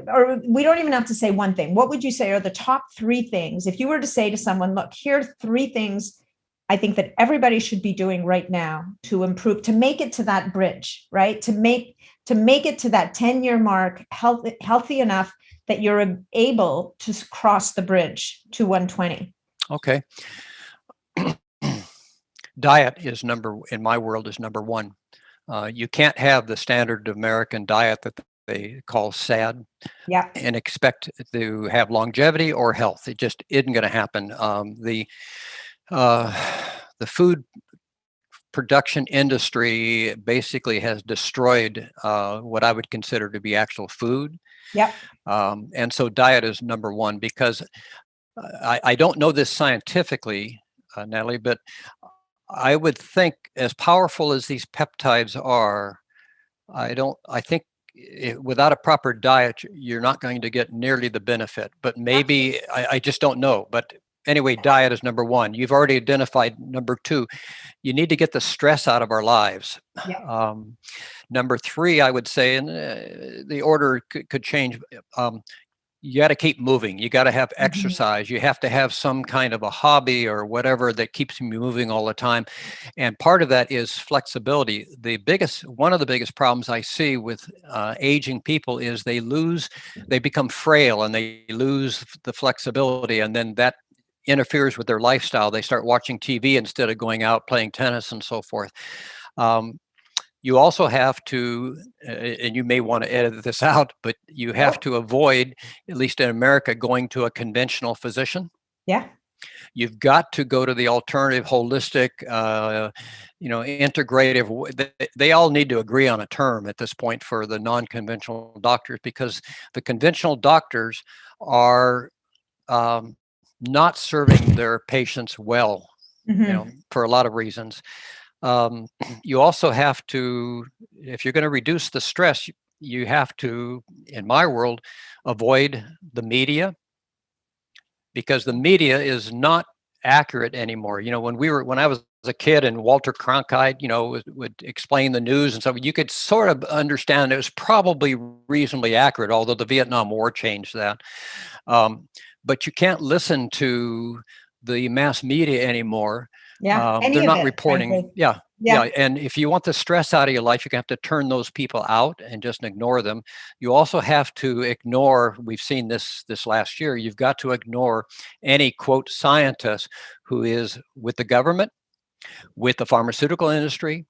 Or we don't even have to say one thing. What would you say are the top 3 things? If you were to say to someone, look, here are 3 things I think that everybody should be doing right now to improve, to make it to that bridge, right? To make it to that 10-year mark, healthy enough that you're able to cross the bridge to 120. Okay. Diet is in my world is number 1. You can't have the standard American diet that they call SAD and expect to have longevity or health. It just isn't going to happen. The food production industry basically has destroyed what I would consider to be actual food. And so diet is number 1 because I don't know this scientifically, Natalie, but I would think as powerful as these peptides are, I think without a proper diet, you're not going to get nearly the benefit, but maybe I just don't know. But anyway, diet is number 1. You've already identified number 2. You need to get the stress out of our lives. Number 3, I would say, and the order could change. You got to keep moving. You got to have exercise. You have to have some kind of a hobby or whatever that keeps you moving all the time. And part of that is flexibility. One of the biggest problems I see with aging people is they become frail and they lose the flexibility. And then that interferes with their lifestyle. They start watching TV instead of going out playing tennis and so forth. You also have to, and you may want to edit this out, but you have to avoid, at least in America, going to a conventional physician. You've got to go to the alternative, holistic, integrative. They all need to agree on a term at this point for the non-conventional doctors, because the conventional doctors are not serving their patients well, for a lot of reasons. You also have to, if you're going to reduce the stress, you have to, in my world, avoid the media, because the media is not accurate anymore. When I was a kid and Walter Cronkite, would explain the news and stuff, you could sort of understand it was probably reasonably accurate, although the Vietnam War changed that. But you can't listen to the mass media anymore. Yeah, they're not reporting. Frankly. Yeah. And if you want the stress out of your life, you're going to have to turn those people out and just ignore them. You also have to ignore, we've seen this last year, you've got to ignore any, quote, scientist who is with the government, with the pharmaceutical industry,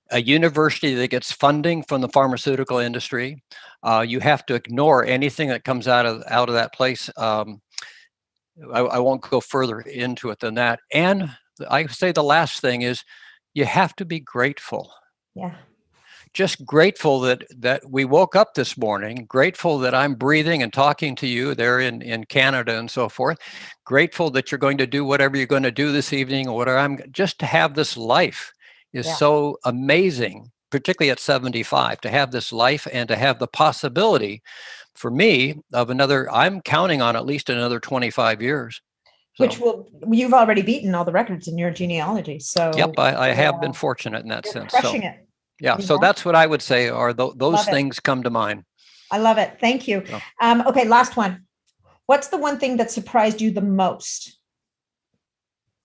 a university that gets funding from the pharmaceutical industry. You have to ignore anything that comes out of that place. I won't go further into it than that. And I say the last thing is, you have to be grateful. Yeah. Just grateful that we woke up this morning, grateful that I'm breathing and talking to you there in Canada and so forth. Grateful that you're going to do whatever you're going to do this evening, or whatever. Just to have this life is so amazing, particularly at 75, to have this life and to have the possibility for me of I'm counting on at least another 25 years. Which you've already beaten all the records in your genealogy. So yep, I have been fortunate in that sense. Crushing it. Yeah, so that's what I would say are those things come to mind. I love it. Thank you. So. Okay, last one. What's the one thing that surprised you the most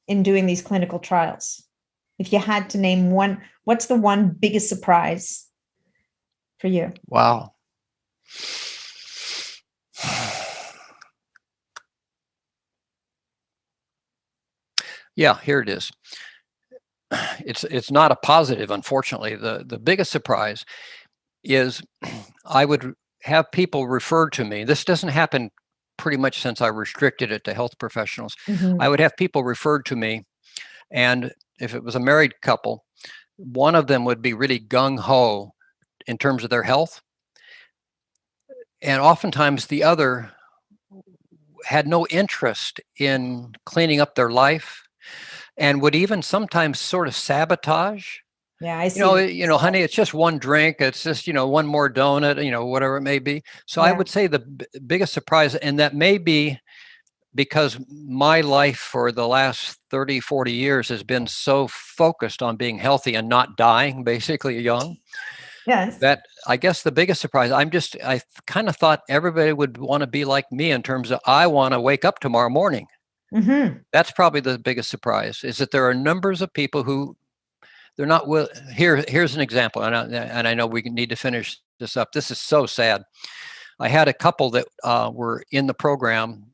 in doing these clinical trials? If you had to name one, what's the one biggest surprise for you? Wow. Yeah, here it is. It's not a positive, unfortunately. The biggest surprise is I would have people referred to me. This doesn't happen pretty much since I restricted it to health professionals. I would have people referred to me, and if it was a married couple, one of them would be really gung-ho in terms of their health, and oftentimes the other had no interest in cleaning up their life, and would even sometimes sort of sabotage. Yeah, I see. Honey, it's just one drink. It's just, one more donut, whatever it may be. So I would say the biggest surprise, and that may be because my life for the last 30, 40 years has been so focused on being healthy and not dying, basically young. Yes. That I guess the biggest surprise, I kind of thought everybody would want to be like me in terms of, I want to wake up tomorrow morning. That's probably the biggest surprise, is that there are numbers of people who they're not will. Here's an example, and I know we need to finish this up. This is so sad. I had a couple that were in the program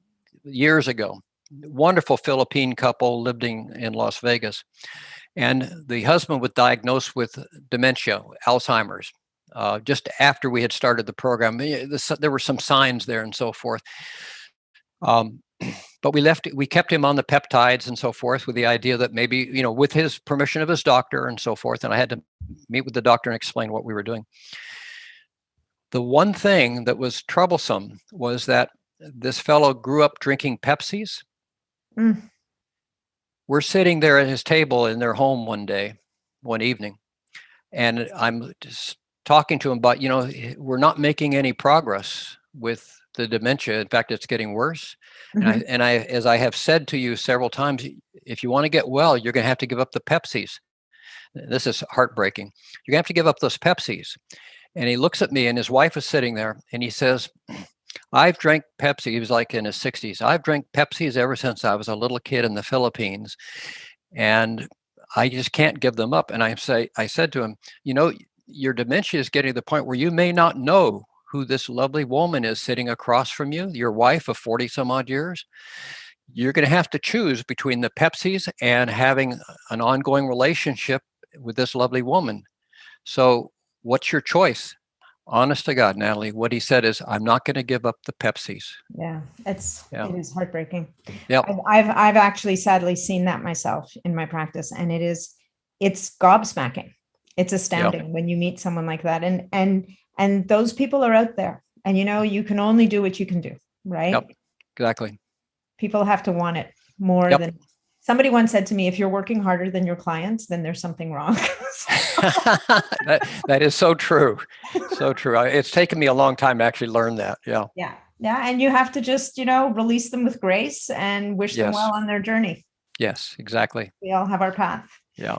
years ago. Wonderful Philippine couple living in Las Vegas, and the husband was diagnosed with dementia, Alzheimer's, just after we had started the program. There were some signs there and so forth. But we kept him on the peptides and so forth, with the idea that maybe, with his permission of his doctor and so forth. And I had to meet with the doctor and explain what we were doing. The one thing that was troublesome was that this fellow grew up drinking Pepsis. We're sitting there at his table in their home one evening, and I'm just talking to him about, we're not making any progress with the dementia. In fact, it's getting worse. And I, as I have said to you several times, if you want to get well, you're going to have to give up the Pepsis. This is heartbreaking. You're going to have to give up those Pepsis. And he looks at me, and his wife is sitting there, and he says, I've drank Pepsi. He was like in his 60s. I've drank Pepsis ever since I was a little kid in the Philippines, and I just can't give them up. And I said to him, your dementia is getting to the point where you may not know who this lovely woman is sitting across from you, your wife of 40 some odd years. You're going to have to choose between the Pepsis and having an ongoing relationship with this lovely woman. So what's your choice? honest to God, Natalie, what he said is, I'm not going to give up the Pepsis. Yeah, it is heartbreaking. Yep. I've actually sadly seen that myself in my practice, and it's gobsmacking. It's astounding when you meet someone like that, and those people are out there, and you can only do what you can do, right? Yep. Exactly. People have to want it more than somebody once said to me, if you're working harder than your clients, then there's something wrong. that is so true. So true. It's taken me a long time to actually learn that. Yeah. Yeah. Yeah. And you have to just, release them with grace and wish them well on their journey. Yes, exactly. We all have our path. Yeah.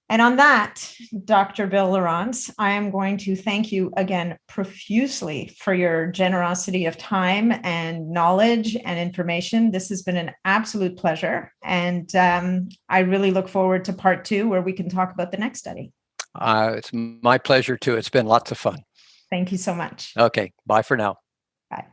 And on that, Dr. Bill Laurence, I am going to thank you again profusely for your generosity of time and knowledge and information. This has been an absolute pleasure. And I really look forward to part 2, where we can talk about the next study. It's my pleasure too. It's been lots of fun. Thank you so much. Okay. Bye for now. Bye.